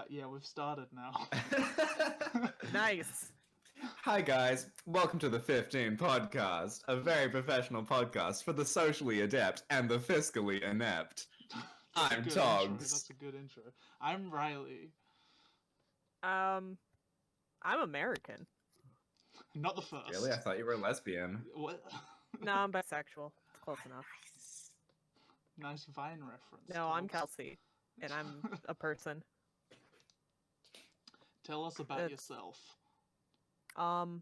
Yeah, we've started now. Nice. Hi guys, welcome to the 15 podcast, a very professional podcast for the socially adept and the fiscally inept. I'm Togs. That's a good intro. I'm Riley. I'm American. Not the first. Really? I thought you were a lesbian. What? No, I'm bisexual. It's close enough. Nice Vine reference. No, I'm Togs. Kelsey, and I'm a person. Tell us about yourself. I'm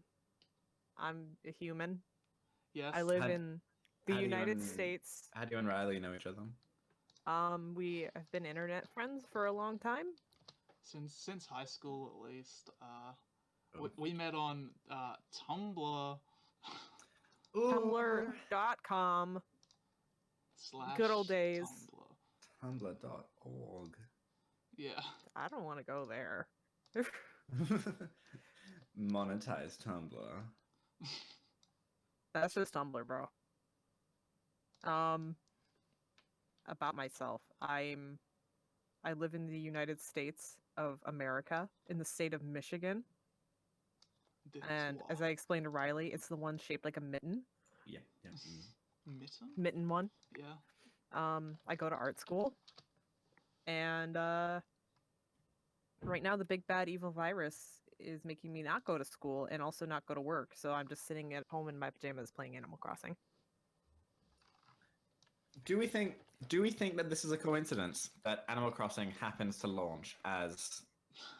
a human. Yes. I live in the United States. How do you and Riley know each other? We have been internet friends for a long time. Since high school, at least. We met on Tumblr. Tumblr.com. / Good old days. Tumblr. Tumblr.org. Yeah. I don't want to go there. Monetize Tumblr. That's just Tumblr, bro. About myself. I live in the United States of America, in the state of Michigan. And as I explained to Riley, it's the one shaped like a mitten. Yeah. Mitten? Mitten one. Yeah. I go to art school. And right now the big bad evil virus is making me not go to school and also not go to work. So I'm just sitting at home in my pajamas playing Animal Crossing. Do we think that this is a coincidence that Animal Crossing happens to launch as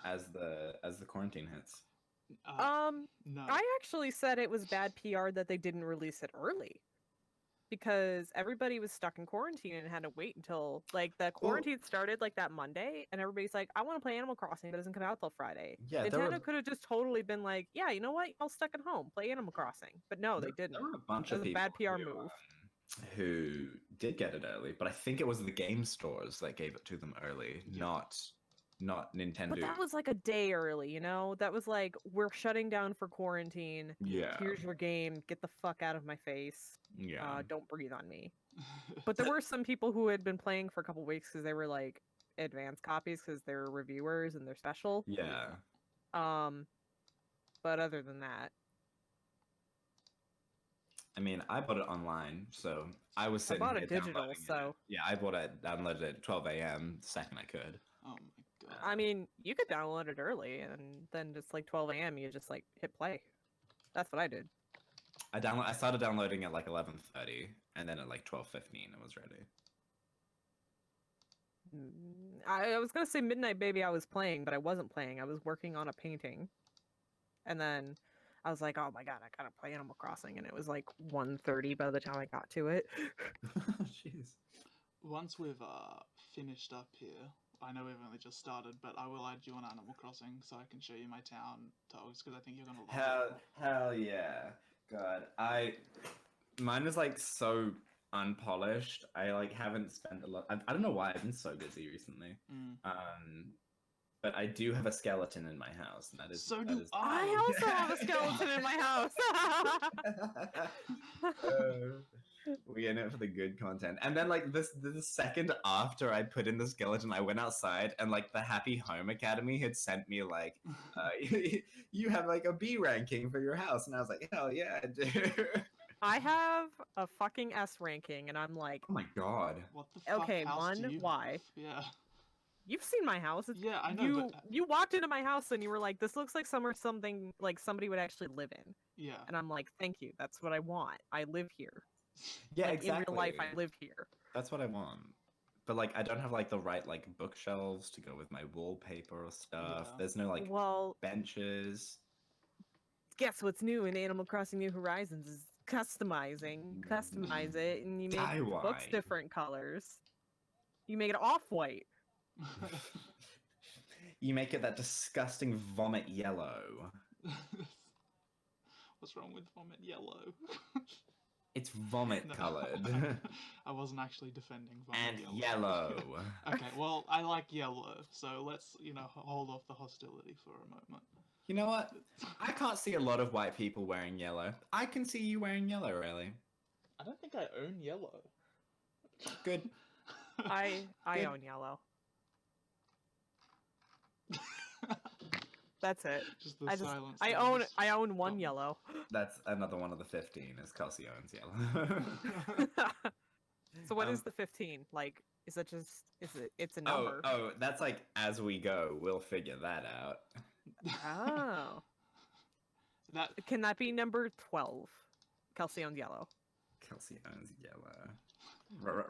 the quarantine hits? No. I actually said it was bad PR that they didn't release it early. Because everybody was stuck in quarantine and had to wait until the quarantine started that Monday, and everybody's like, I want to play Animal Crossing, but it doesn't come out till Friday. Yeah, Nintendo could have just totally been like, yeah, you know what? Y'all stuck at home, play Animal Crossing. But no, they didn't. There were a bunch It of was a people bad PR move. Who did get it early, but I think it was the game stores that gave it to them early, not Nintendo. But that was a day early, That was we're shutting down for quarantine. Yeah. Here's your game. Get the fuck out of my face. Yeah. Don't breathe on me. But there were some people who had been playing for a couple weeks because they were advanced copies because they're reviewers and they're special. Yeah. But other than that, I mean, I bought it online, so I was sitting. I bought here it digital, downloading so it. Yeah, I downloaded it at 12 a.m. the second I could. Oh my god. I mean, you could download it early and then just 12 a.m. you just hit play. That's what I did. I started downloading at 11:30, and then at 12:15 it was ready. I was gonna say midnight baby I was playing, but I wasn't playing. I was working on a painting. And then I was like, oh my god, I gotta play Animal Crossing, and it was 1:30 by the time I got to it. Jeez. Once we've finished up here, I know we've only just started, but I will add you on Animal Crossing so I can show you my town, Togs, because I think you're gonna love it. Hell yeah. God, mine is so unpolished. I haven't spent a lot. I don't know why I've been so busy recently. But I do have a skeleton in my house, and that is. So do I also have a skeleton in my house. We in it for the good content. And then the second after I put in the skeleton, I went outside and the Happy Home Academy had sent me you have a B ranking for your house, and I was like, hell yeah, dude. I have a fucking S ranking, and I'm like, oh my god. What the fuck? Okay, house do one, you why? have? Yeah. You've seen my house. Yeah, I know. You walked into my house and you were like, "This looks like something somebody would actually live in." Yeah. And I'm like, "Thank you. That's what I want. I live here." Yeah, exactly. In real life, I live here. That's what I want. But I don't have the right bookshelves to go with my wallpaper or stuff. Yeah. There's no benches. Guess what's new in Animal Crossing New Horizons is customizing. Customize it, and you make books different colors. You make it off-white. You make it that disgusting vomit yellow. What's wrong with vomit yellow? It's vomit colored. I wasn't actually defending vomit and yellow. Okay, well, I like yellow, so let's, hold off the hostility for a moment. You know what? I can't see a lot of white people wearing yellow. I can see you wearing yellow, really. I don't think I own yellow. Good. I own yellow. That's it. Just the silence. I own one Dumb. yellow. That's another one of the 15. Is Kelsey owns yellow. So what is the 15? Like, is it just it's a number? Oh, that's like as we go. We'll figure that out. Oh. That Can that be number 12? Kelsey owns yellow. Kelsey owns yellow.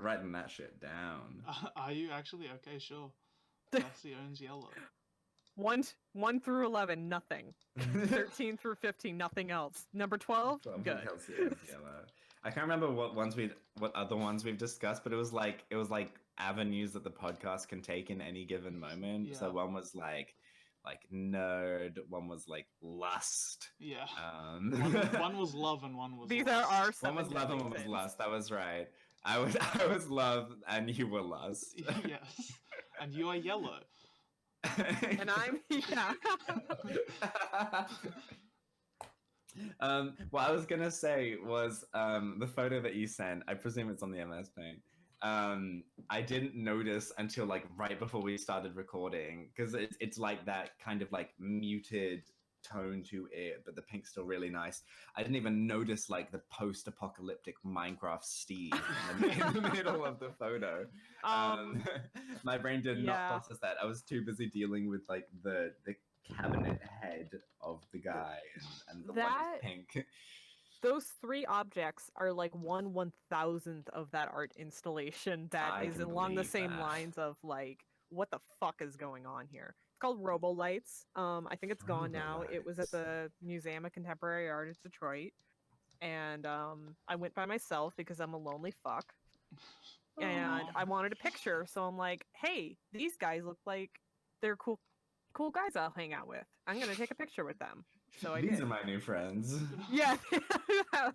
Writing that shit down. are you actually okay? Sure. Kelsey owns yellow. 1 through 11, nothing. 13 through 15, nothing else. Number 12, good. Kelsey owns yellow. I can't remember what other ones we've discussed, but it was like avenues that the podcast can take in any given moment. Yeah. So one was like nerd, one was like lust. Yeah. One one was love and one was These lust. are our One seven was love and deadly one was sins. lust. That was right. I was love and you were lust. Yes. And you are yellow. And I'm yeah. What I was gonna say was the photo that you sent. I presume it's on the MS Paint. I didn't notice until like right before we started recording because it's like that kind of like muted tone to it, but the pink's still really nice. I didn't even notice like the post-apocalyptic Minecraft Steve in the middle of the photo. My brain did not process that. I was too busy dealing with like the cabinet head of the guy and the one is pink. Those 3 objects are like 1/1000th of that art installation that is along the same lines of like, what the fuck is going on here? It's called Robo Lights. I think it's gone now. It was at the Museum of Contemporary Art in Detroit. And I went by myself because I'm a lonely fuck. And I wanted a picture, so I'm like, hey, these guys look like they're cool guys I'll hang out with. I'm gonna take a picture with them. So I These did. are my new friends. Yeah,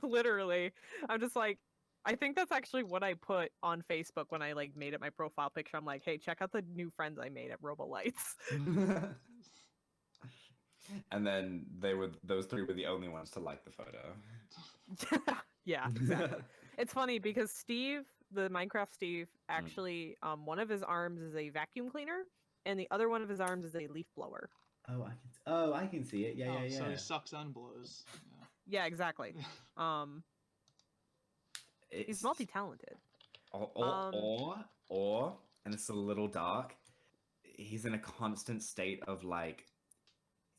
literally. I'm just like, I think that's actually what I put on Facebook when I like made it my profile picture. I'm like, hey, check out the new friends I made at Robolights. And then those 3 were the only ones to like the photo. Yeah, exactly. It's funny because Steve, the Minecraft Steve, actually, one of his arms is a vacuum cleaner, and the other one of his arms is a leaf blower. I can see it. Yeah. So he sucks and blows. Yeah, exactly. He's multi-talented. Or, and it's a little dark, he's in a constant state of like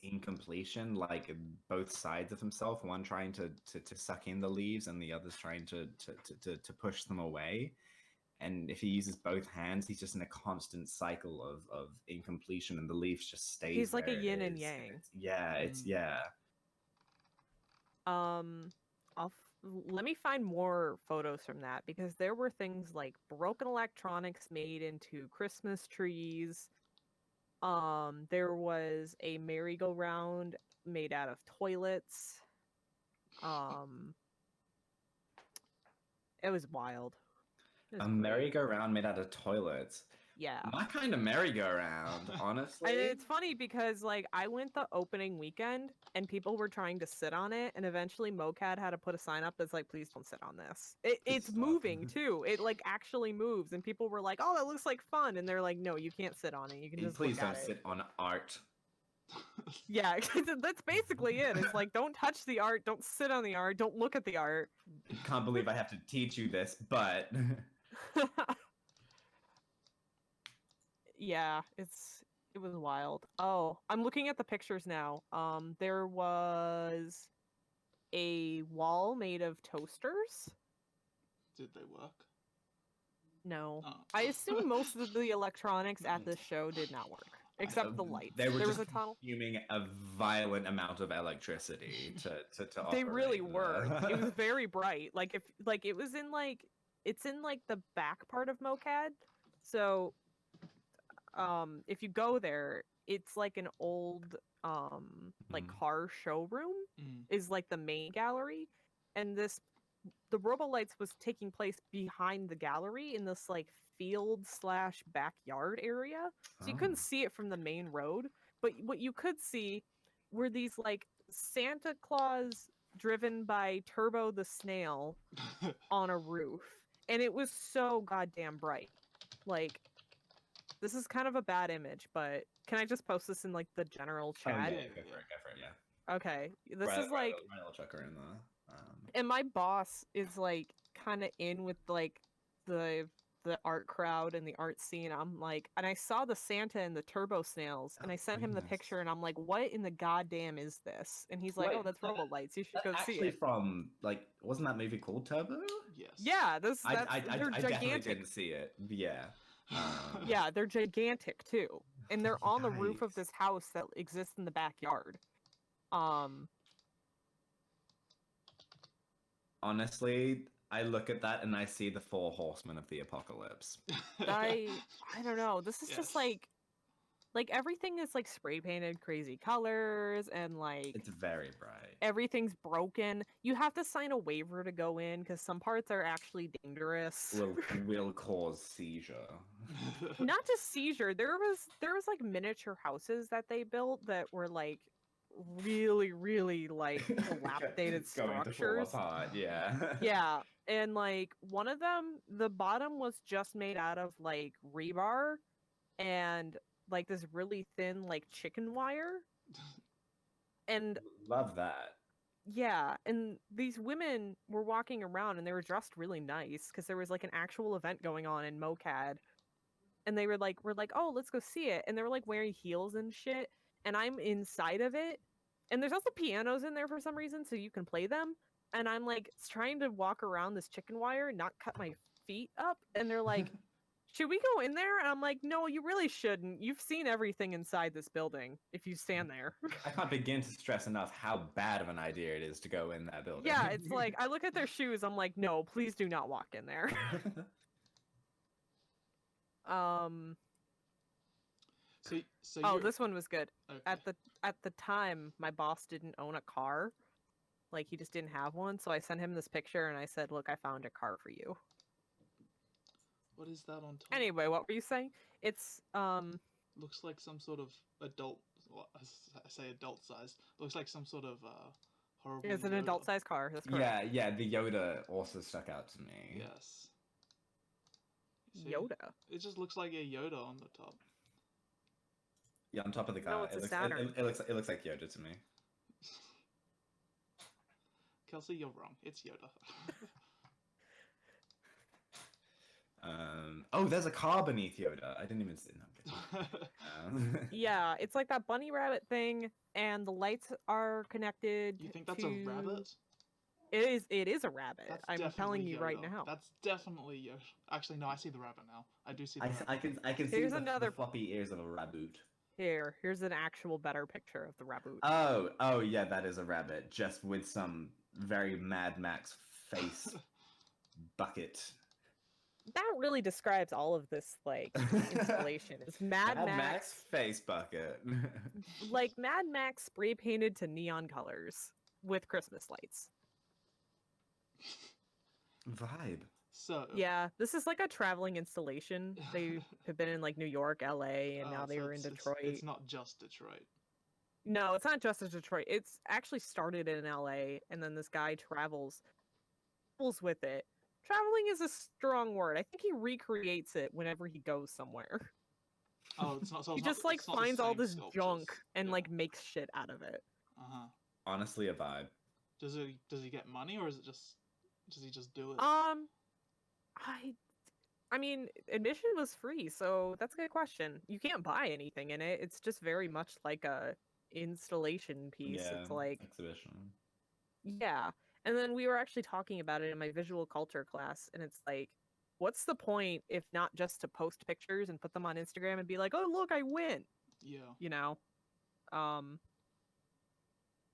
incompletion, like both sides of himself, one trying to suck in the leaves and the other's trying to push them away. And if he uses both hands, he's just in a constant cycle of incompletion, and the leaf just stays. He's like a where it yin and is, yang. Yeah. Let me find more photos from that, because there were things like broken electronics made into Christmas trees. There was a merry-go-round made out of toilets. It was wild. A merry-go-round made out of toilets. Yeah. My kind of merry-go-round, honestly. And it's funny because, like, I went the opening weekend and people were trying to sit on it, and eventually MoCAD had to put a sign up that's like, please don't sit on this. It's moving, too. It, like, actually moves, and people were like, oh, that looks like fun. And they're like, no, you can't sit on it. You can just Please look at don't it. sit on art. Yeah, that's basically it. It's like, don't touch the art, don't sit on the art, don't look at the art. Can't believe I have to teach you this, but... Yeah, it was wild. Oh, I'm looking at the pictures now. There was a wall made of toasters. Did they work? No. Oh. I assume most of the electronics at this show did not work, except the lights. There was just a tunnel. consuming a violent amount of electricity to They operate really were. the- It was very bright. It was in it's in the back part of MoCAD. So if you go there, it's like an old car showroom is like the main gallery, and the Robolights was taking place behind the gallery in this like field/backyard area, so you couldn't see it from the main road, but what you could see were these like Santa Claus driven by Turbo the Snail on a roof, and it was so goddamn bright. Like, This is kind of a bad image, but can I just post this in like the general Oh, chat? yeah, Yeah, go for it, yeah. Okay, this Right, is like, right, I'll chuck her in the. and my boss is like kind of in with like the art crowd and the art scene. I'm like, and I saw the Santa and the turbo snails, and I sent him the goodness. picture, and I'm like, what in the goddamn is this? And he's like, Wait, oh, that's robo lights. You should That's go see actually it. from like, wasn't that movie called Turbo? Yes. Yeah, they're I definitely gigantic. didn't see it. Yeah. Yeah, they're gigantic too, and they're on the roof of Yikes. this house that exists in the backyard. Honestly, I look at that and I see the 4 horsemen of the apocalypse. I don't know. This is just Yes. like everything is like spray painted crazy colors, and like It's very bright. everything's broken. You have to sign a waiver to go in because some parts are actually dangerous. Will cause seizure. Not just seizure. There was like miniature houses that they built that were like really like dilapidated Going to fall structures. apart, yeah. Yeah, and like one of them, the bottom was just made out of like rebar and like this really thin like chicken wire. And Love that. yeah, and these women were walking around and they were dressed really nice because there was like an actual event going on in MoCAD. And they were like, oh, let's go see it. And they were like wearing heels and shit. And I'm inside of it. And there's also pianos in there for some reason, so you can play them. And I'm like trying to walk around this chicken wire and not cut my feet up. And they're like, should we go in there? And I'm like, no, you really shouldn't. You've seen everything inside this building if you stand there. I can't begin to stress enough how bad of an idea it is to go in that building. Yeah, it's like, I look at their shoes. I'm like, no, please do not walk in there. So Oh, this one was good. okay. At the time, my boss didn't own a car. Like he just didn't have one, so I sent him this picture and I said, "Look, I found a car for you." What is that on top? Anyway, what were you saying? It's Looks like some sort of adult. Well, I say adult size. Looks like some sort of horrible. it's an Yoda. adult-sized car. That's correct. yeah, the Yoda also stuck out to me. Yes. See? Yoda. It just looks like a Yoda on the top. Yeah, on top of the car. No, it's a Saturn. It looks like Yoda to me. Kelsey, you're wrong. It's Yoda. Oh, there's a car beneath Yoda. I didn't even see. No, Yeah, it's like that bunny rabbit thing, and the lights are connected. You think that's a rabbit? It is a rabbit. That's I'm telling definitely you right Yoda. now. That's definitely Yoda. Actually, no, I see the rabbit now. I do see the rabbit. I can see Here's the another- floppy ears of a rabbit. Here's an actual better picture of the rabbit. Oh yeah, that is a rabbit, just with some very Mad Max face bucket. That really describes all of this like installation. It's Mad Max face bucket. like Mad Max spray painted to neon colors with Christmas lights. Vibe. So Yeah, this is like a traveling installation. They have been in like New York, LA, and now they so were in Detroit. It's not just Detroit. No, it's not just in Detroit. It's actually started in LA, and then this guy travels with it. Traveling is a strong word. I think he recreates it whenever he goes somewhere. Oh, it's not. So He it's not- just like it's not the finds all same this sculptures. junk and Yeah. like makes shit out of it. Honestly, a vibe. Does he get money, or is it just does he just do it? I mean, admission was free, so that's a good question. You can't buy anything in it. It's just very much like a installation piece. Yeah, It's like exhibition. yeah. And then we were actually talking about it in my visual culture class, and it's like, what's the point if not just to post pictures and put them on Instagram and be like, "Oh, look, I win." Yeah. You know?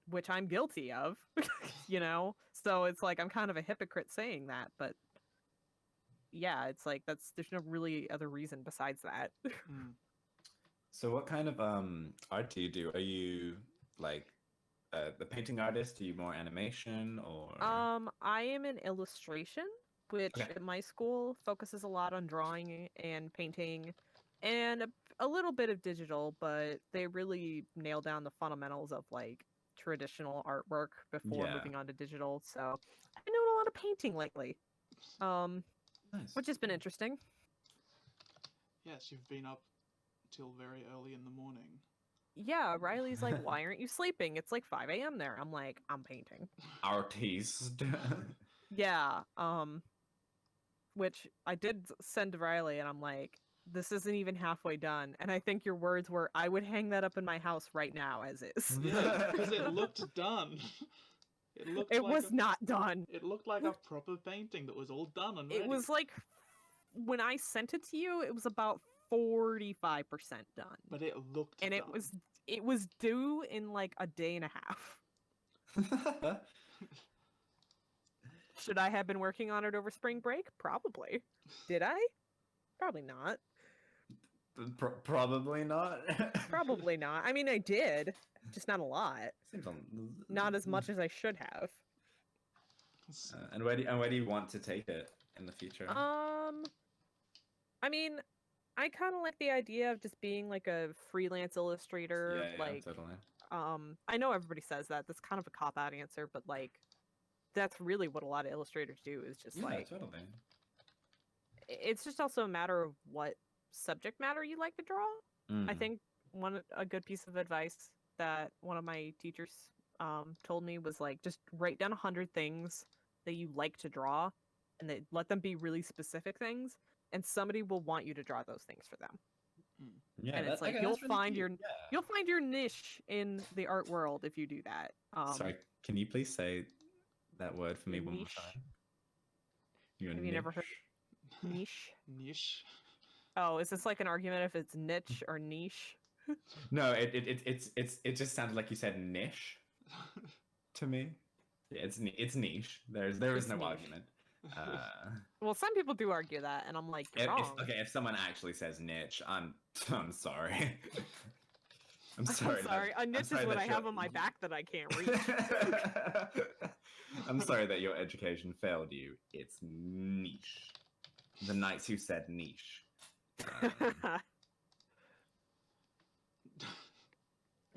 Which I'm guilty of, you know? So it's like I'm kind of a hypocrite saying that, but yeah, it's like there's no really other reason besides that. Mm. So what kind of art do you do? Are you like the painting artist? Are you more animation or I am in illustration, which Okay. at my school focuses a lot on drawing and painting and a little bit of digital, but they really nail down the fundamentals of like traditional artwork before Yeah. moving on to digital. So I've been doing a lot of painting lately. nice? Which has been interesting. Yes, you've been up till very early in the morning. Yeah, Riley's like, why aren't you sleeping? It's like 5 a.m. there. I'm like, I'm painting. Artiste. Yeah, which I did send to Riley, and I'm like, this isn't even halfway done. And I think your words were, I would hang that up in my house right now as is. Yeah, because it looked done. It looked It like was not done. It looked like a proper painting that was all done and ready. It was like, when I sent it to you, it was about 45% done. But it looked And done. it was due in like a day and a half. Should I have been working on it over spring break? Probably. Did I? Probably not. Probably not. Probably not. I mean, I did, just not a lot. Seems Not as much as I should have. And where do you want to take it in the future? I mean, I kind of like the idea of just being like a freelance illustrator. Yeah, like, totally. I know everybody says that. That's kind of a cop-out answer, but like, that's really what a lot of illustrators do. Is just like, totally. It's just also a matter of what subject matter you like to draw. I think a good piece of advice that one of my teachers told me was like, just write down 100 things that you like to draw, and let them be really specific things, and somebody will want you to draw those things for them. Yeah, and it's like you'll find your niche in the art world if you do that. Sorry, can you please say that word for me your one more niche. time? Have you never heard niche? Niche. Oh, is this like an argument if it's niche or niche? No, it just sounded like you said niche to me. Yeah, it's niche. There is no niche. argument. Well, some people do argue that, and I'm like, you're wrong. If someone actually says niche, I'm sorry. I'm sorry. A niche is what I have on my back that I can't reach. I'm sorry that your education failed you. It's niche. The knights who said niche.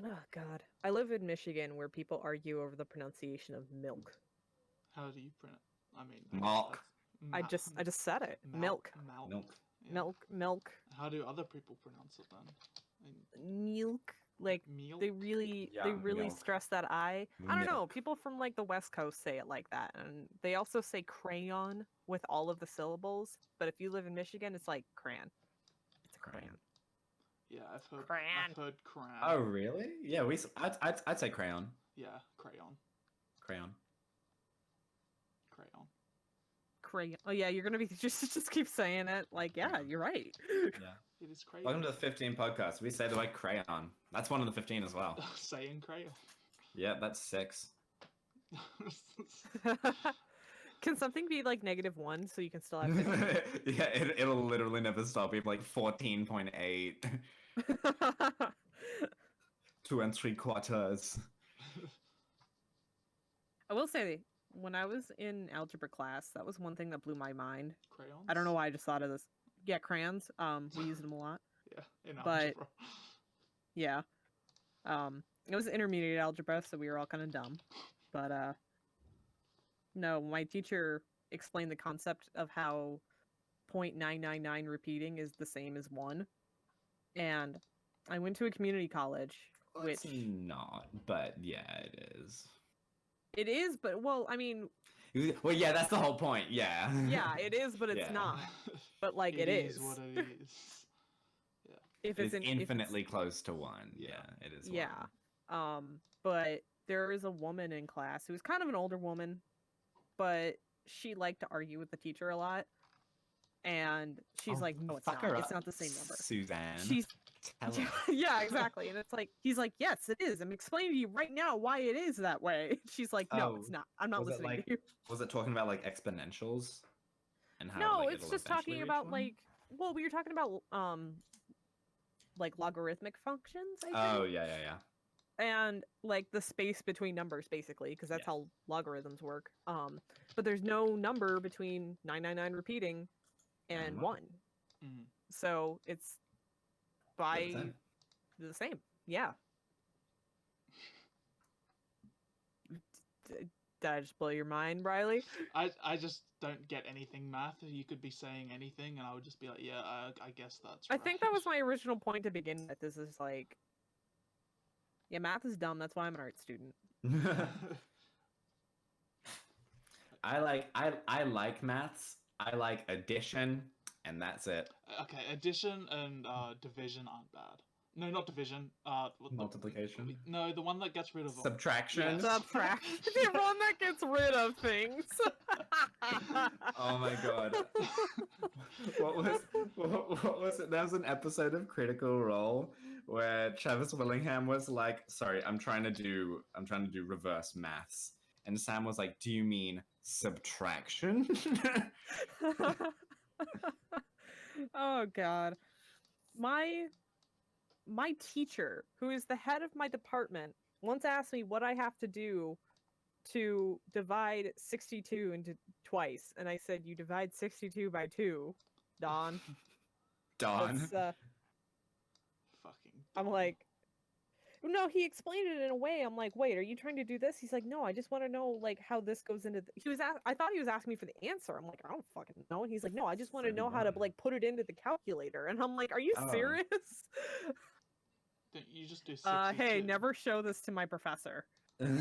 Oh God, I live in Michigan where people argue over the pronunciation of milk. How do you pronounce? I mean, milk. I just said it. Milk. Milk. How do other people pronounce it then? Milk. Like Milk? they really milk. stress that I don't know. Milk. People from like the West Coast say it like that, and they also say crayon with all of the syllables. But if you live in Michigan, it's like crayon. It's a crayon. Yeah, I've heard Crayon. crayon. Oh really? Yeah, I'd say crayon. Yeah, crayon. Crayon. Crayon. Oh yeah, you're gonna be just keep saying it. Like yeah, you're right. Yeah. It is crayon. Welcome to the 15 podcast. We say the word crayon. That's one of the 15 as well. Saying crayon. Yeah, that's 6. Can something be like -1 so you can still have 15? Yeah, it'll literally never stop. We have like 14.8. 2 3/4. I will say, when I was in algebra class, that was one thing that blew my mind. Crayons? I don't know why I just thought of this. Yeah, crayons. We used them a lot. Yeah, in But- algebra. Yeah. It was intermediate algebra, so we were all kind of dumb. But no, my teacher explained the concept of how 0.999 repeating is the same as 1. And I went to a community college, It's which not, but yeah, it is. it is, but well, I mean, Well, yeah, that's the whole point. Yeah. yeah, it is, but it's Yeah. not. But like It is. is what it is. If It's it's infinitely close to 1. Yeah, it is. Yeah. 1. But there is a woman in class who was kind of an older woman, but she liked to argue with the teacher a lot. And she's like, no, it's Fuck her not. It's up, not the same number. Suzanne. She's Tell her. yeah, exactly. And it's like, he's like, yes, it is. I'm explaining to you right now why it is that way. She's like, no, Oh, it's not. I'm not was it listening like- to you. Was it talking about like exponentials? And how? No, like, it's it'll just eventually talking reach about 1? like, well, we were talking about like logarithmic functions, I think. Oh yeah. And like the space between numbers basically, because that's Yes. how logarithms work. But there's no number between 999 repeating and And 1. Mhm. So it's by same. the same. Yeah. Did I just blow your mind, Riley? I just don't get anything math. You could be saying anything, and I would just be like, yeah, I guess that's right. I think that was my original point to begin with. This is like, yeah, math is dumb. That's why I'm an art student. I like maths. I like addition, and that's it. Okay, addition and division aren't bad. No, not division. Multiplication. No, the one that gets rid of them. Subtraction. Yes. Subtraction. The one that gets rid of things. Oh my god. What was it? There was an episode of Critical Role where Travis Willingham was like, sorry, I'm trying to do reverse maths. And Sam was like, do you mean subtraction? Oh god. My teacher, who is the head of my department, once asked me what I have to do to divide 62 into twice, and I said, you divide 62 by 2, Don. Don. Fucking. I'm like, no, he explained it in a way. I'm like, wait, are you trying to do this? He's like, no, I just want to know like how this goes into. I thought he was asking me for the answer. I'm like, I don't fucking know. And he's like, no, I just want to know how to like put it into the calculator. And I'm like, are you serious? You just do 62. Hey, never show this to my professor. Hey, Do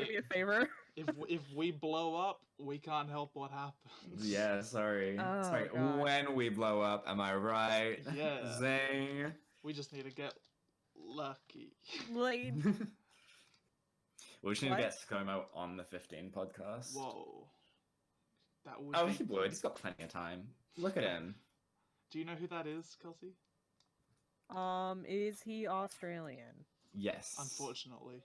me a favor. if we blow up, we can't help what happens. Yeah, sorry. Oh, sorry. God. When we blow up, am I right? Yeah. Zing. We just need to get lucky. Like, We should What? get ScoMo on the 15 podcast. Whoa. That would. Oh, be he would. He's got plenty of time. Look at him. Do you know who that is, Kelsey? is he Australian? Yes. Unfortunately.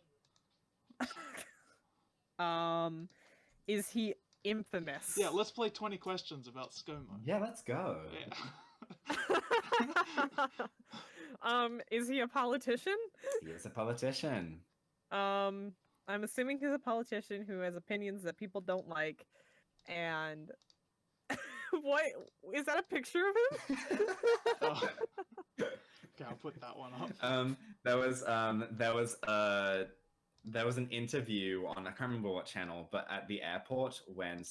Is he infamous? Yeah, let's play 20 questions about ScoMo. Yeah, let's go. Yeah. Is he a politician? He is a politician. I'm assuming he's a politician who has opinions that people don't like, and what is that a picture of him? Oh. Okay, I'll put that one up. There was an interview on, I can't remember what channel, but at the airport when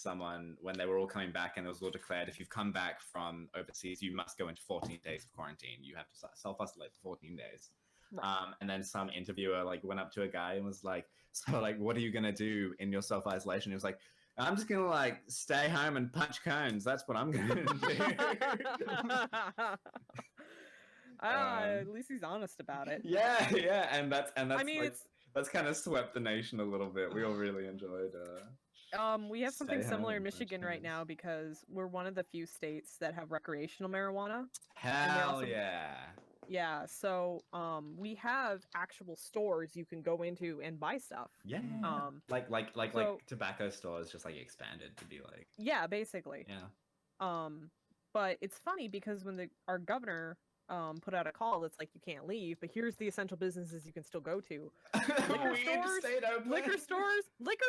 they were all coming back and it was all declared, if you've come back from overseas, you must go into 14 days of quarantine. You have to self-isolate for 14 days. Right. And then some interviewer like went up to a guy and was like, so like, what are you going to do in your self-isolation? He was like, I'm just going to like stay home and punch cones. That's what I'm going to do. At least he's honest about it. Yeah. And that's I mean, like, that's kind of swept the nation a little bit. We all really enjoyed. we have something Stay similar home in and punch Michigan right cones. now because we're one of the few states that have recreational marijuana. Hell also- yeah. Yeah, so we have actual stores you can go into and buy stuff. Yeah. So- like tobacco stores just like expanded to be like, Yeah, basically. yeah. But it's funny because when our governor put out a call that's like you can't leave, but here's the essential businesses you can still go to. Liquor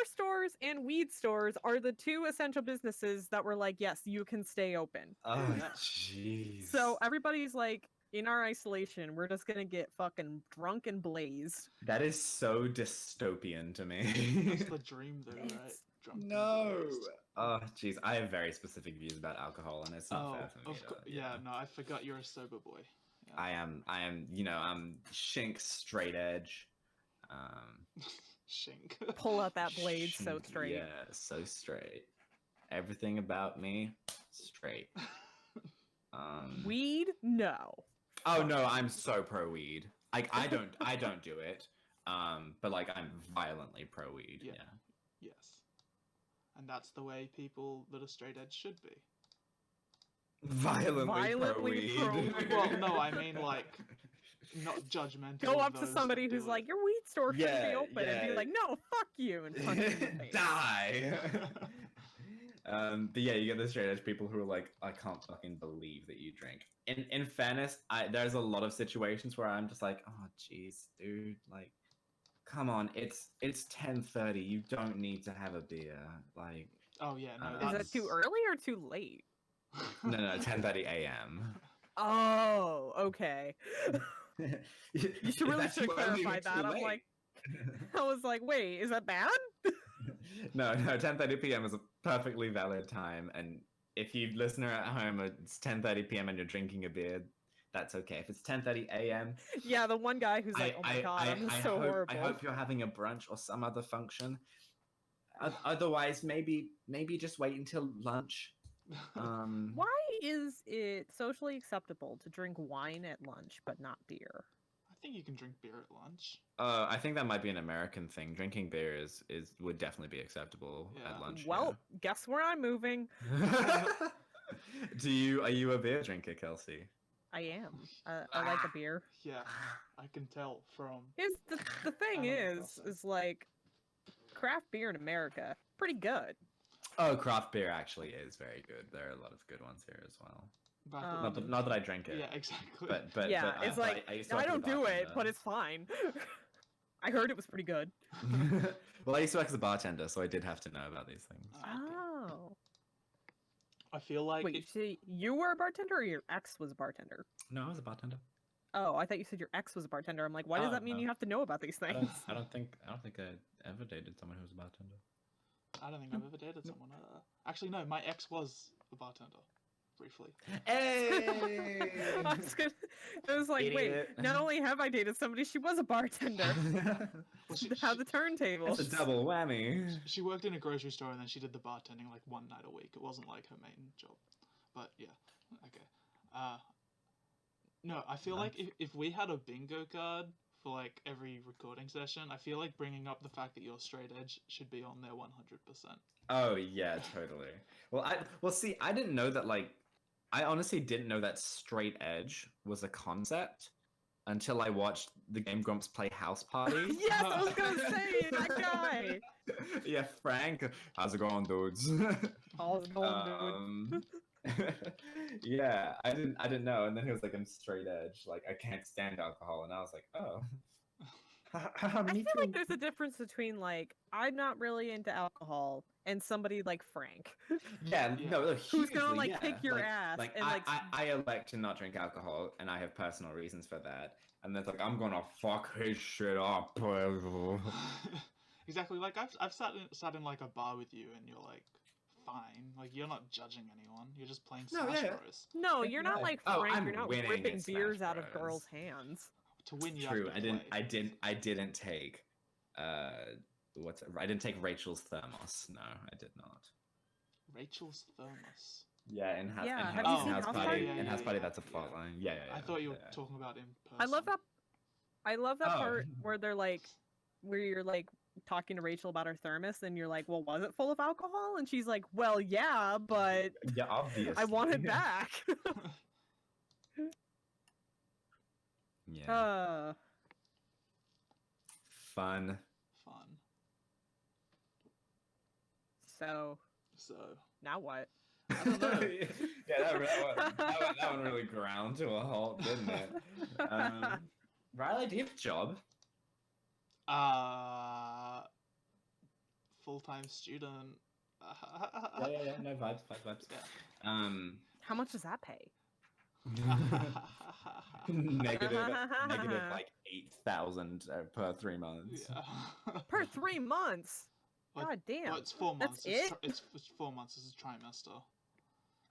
stores and weed stores are the two essential businesses that were like, yes, you can stay open. Oh Yeah. jeez. So everybody's like, in our isolation, we're just gonna get fucking drunk and blazed. that is so dystopian to me. That's the dream, though, right? It's- Drunk and No. blazed. Oh jeez, I have very specific views about alcohol, and it's not Oh, fair for me. of course. Yeah, no, I forgot you're a sober boy. Yeah. I am. I'm shink straight edge. Shink. Pull out that blade so Shink, straight. Yeah, so straight. Everything about me, straight. Weed? No. Oh no, I'm so pro weed. Like I don't do it. But like I'm violently pro weed. Yeah. Yeah. Yes. And that's the way people that are straight edge should be. Violently pro Violently weed. pro-weed. Well, no, I mean like not judgmental. Go of up to those somebody that who's do like, it. your weed store shouldn't be Yeah, open, and be yeah. like, no, fuck you, and punch you in the face. Die. But yeah, you get the straight edge people who are like, I can't fucking believe that you drink. In fairness, there's a lot of situations where I'm just like, oh jeez, dude, like, come on, it's 10:30. You don't need to have a beer. Like, Oh yeah, no. Is Is that's... that too early or too late? no, 10:30 a.m. Oh, okay. You should really should clarify that. I'm like, I was like, wait, is that bad? No, 10:30 p.m. is a perfectly valid time, and if you listener at home, it's 10:30 p.m. and you're drinking a beer, that's okay. If it's 10:30 a.m., Yeah, the one guy who's like, "Oh my god, I'm so horrible." I hope you're having a brunch or some other function. Otherwise, maybe just wait until lunch. Why is it socially acceptable to drink wine at lunch but not beer? I think you can drink beer at lunch. I think that might be an American thing. Drinking beer would definitely be acceptable Yeah. at lunch. Well, guess where I'm moving. Yeah. Are you a beer drinker, Kelsey? I am. I like a beer. Yeah, I can tell from. Here's the thing Animal is Crossing. like craft beer in America, pretty good. Oh, craft beer actually is very good. There are a lot of good ones here as well. Not that I drink it. Yeah, exactly. But Yeah, it's like I don't do it, but it's fine. I heard it was pretty good. Well, I used to work as a bartender, so I did have to know about these things. Oh. I feel like Wait, you were a bartender or your ex was a bartender? No, I was a bartender. Oh, I thought you said your ex was a bartender. I'm like, why does that mean no. you have to know about these things? I don't think I ever dated someone who was a bartender. I don't think I've ever dated someone. Actually, no, my ex was a bartender, briefly. Hey! I was like, Idiot. wait, not only have I dated somebody, she was a bartender. Well, Have the turntables. That's a double whammy. She worked in a grocery store and then she did the bartending like one night a week. It wasn't like her main job, but yeah, okay. No, I feel like if we had a bingo card for like every recording session, I feel like bringing up the fact that you're straight edge should be on there 100%. Oh yeah, totally. Well, see, I didn't know that. Like, I honestly didn't know that straight edge was a concept until I watched the Game Grumps play House Party. Yes, I was gonna say that guy. Yeah, Frank. How's it going, dudes? How's it going, dude? Yeah, I didn't know, and then he was like, "I'm straight edge. Like, I can't stand alcohol," and I was like, "Oh." I feel like there's a difference between like I'm not really into alcohol and somebody like Frank. Yeah, Yeah. no, Who's gonna hugely, like yeah. kick your ass Like and like I elect to not drink alcohol, and I have personal reasons for that. And it's like I'm gonna fuck his shit up. Exactly. Like I've sat in like a bar with you and you're like fine. Like you're not judging anyone. You're just playing Smash Bros. no, you're not like Oh, Frank. I'm You're not winning ripping at Smash beers out of Bros. girls' hands. To win, you True. have to play. I didn't take. I didn't take Rachel's thermos. No, I did not. Rachel's thermos. Yeah, in House. Yeah, in have House, you seen House House Party. Party? In House Yeah, Party, yeah, that's a yeah. plot line. Yeah. I thought you were yeah. talking about in person. I love that. I love that Oh. part where they're like, where you're like talking to Rachel about her thermos, and you're like, "Well, was it full of alcohol?" And she's like, "Well, yeah, but Yeah, obviously. I want it back." Yeah. Fun. So So now what? I don't know. Yeah, that one really ground to a halt, didn't it? Riley, do you have a job? Full-time student. Yeah. No vibes. Yeah. How much does that pay? negative like 8,000 per 3 months. Yeah. Per 3 months. Well, God damn. Well, it's 4 months. That's It's 4 months. It's a trimester,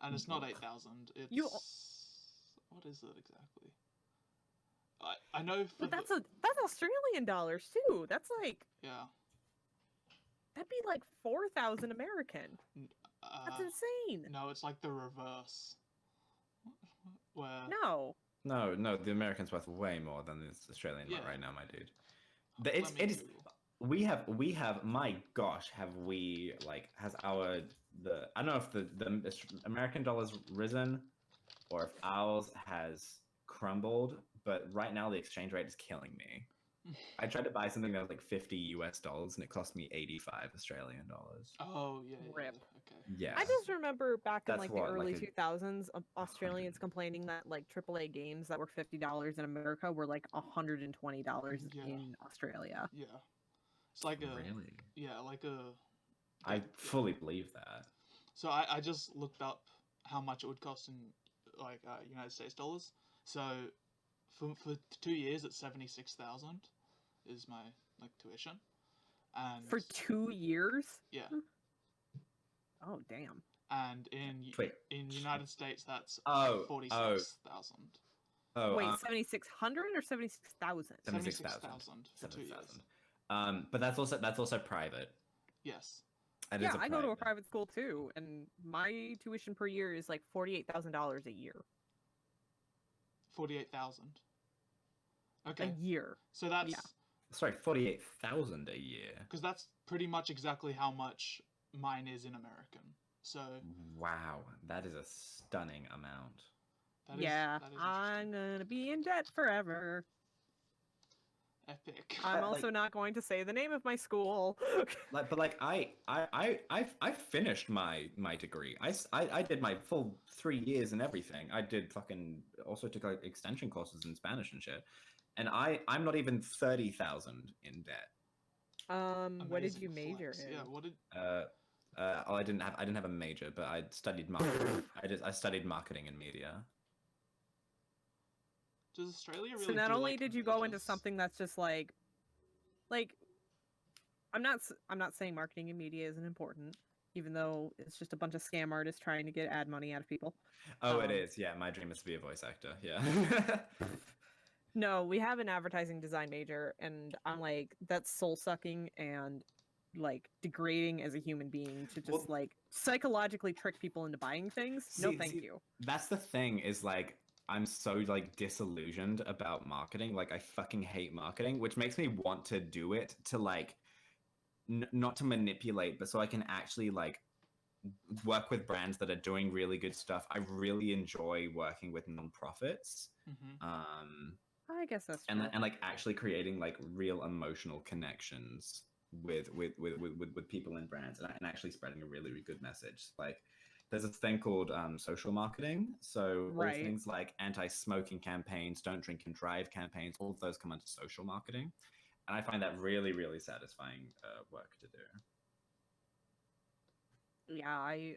and it's not 8,000. It's what is it exactly? I know. But that's Australian dollars too. That's like yeah. that'd be like 4,000 American. That's insane. No, it's like the reverse. Where No. No, the American's worth way more than the Australian one right now, my dude. Let me Google. We have my gosh, have we like has our I don't know if the American dollar's risen or if ours has crumbled, but right now the exchange rate is killing me. I tried to buy something that was like $50 US and it cost me 85 Australian dollars. Oh yeah. Rip. Okay. Yeah. I just remember back in That's like what, the early like 2000s, Australians complaining that like AAA games that were $50 in America were like $120 in Australia. Yeah. It's like really? Yeah, like a. I fully believe that. So I just looked up how much it would cost in like United States dollars. So for 2 years it's 76,000 is my like tuition. and For 2 years? yeah, Oh, damn. and in Wait. United States that's Oh, 46,000. Oh, Wait, 7,600 or 76,000? 76,000 for 2 years. 7,000. But that's also private. Yes. It Yeah, is a I go to a private. private school too, and my tuition per year is like $48,000 a year. 48,000. A Okay. year. So that's Yeah. Sorry, 48,000 a year. because that's pretty much exactly how much mine is in American. So Wow, that is a stunning amount. that Yeah, is I'm gonna be in debt forever. epic. I'm But, also like- not going to say the name of my school. But I finished my degree. I did my full 3 years and everything. I did fucking also took like extension courses in Spanish and shit. And I'm not even 30,000 in debt. What did Amazing you major flex. in? Yeah, what did I didn't have a major, but I studied marketing. I studied marketing and media. does Australia really So not do, only like, did you go into majors? something that's just like I'm not saying marketing and media isn't important, even though it's just a bunch of scam artists trying to get ad money out of people. Oh, it Um, is. Yeah, my dream is to be a voice actor. Yeah. No, we have an advertising design major, and I'm like, that's soul sucking and like degrading as a human being to just Well- like psychologically trick people into buying things. No, thank you. That's the thing is like I'm so like disillusioned about marketing. Like I fucking hate marketing, which makes me want to do it to like not to manipulate, but so I can actually like work with brands that are doing really good stuff. I really enjoy working with nonprofits. Mm-hmm. I guess that's true. And like actually creating like real emotional connections with people and brands and actually spreading a really, really good message. Like there's this thing called social marketing. So all Right. things like anti-smoking campaigns, don't drink and drive campaigns, all of those come under social marketing. And I find that really, really satisfying work to do. Yeah, I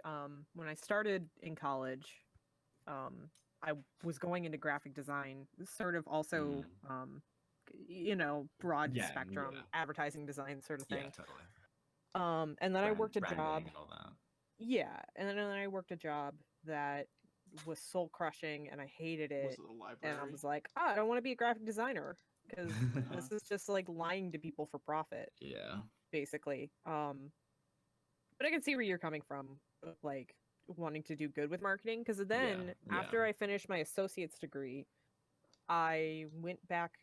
when I started in college, I was going into graphic design, sort of also broad Yeah, spectrum yeah. advertising design sort of Yeah, thing. totally. And then I worked a Branding job. and all that. Yeah, and then I worked a job that was soul crushing, and I hated Was it. it the And library? I was like, I don't want to be a graphic designer because this is just like lying to people for profit, Yeah. basically. But I can see where you're coming from, with, like wanting to do good with marketing. Because then, yeah. after I finished my associate's degree, I went back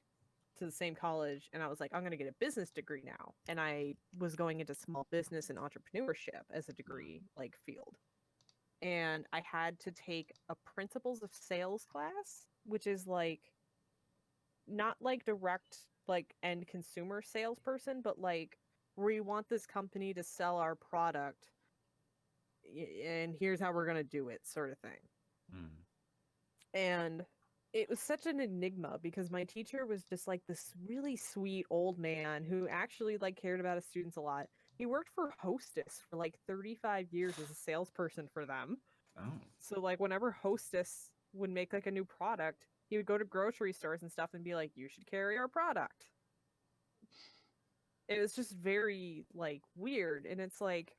to the same college, and I was like, I'm going to get a business degree now. And I was going into small business and entrepreneurship as a degree, like field. And I had to take a principles of sales class, which is like not like direct like end consumer salesperson, but like we want this company to sell our product and here's how we're going to do it sort of thing. And it was such an enigma because my teacher was just like this really sweet old man who actually like cared about his students a lot. He worked for Hostess for like 35 years as a salesperson for them. Oh. So like whenever Hostess would make like a new product, he would go to grocery stores and stuff and be like, you should carry our product. It was just very like weird. And it's like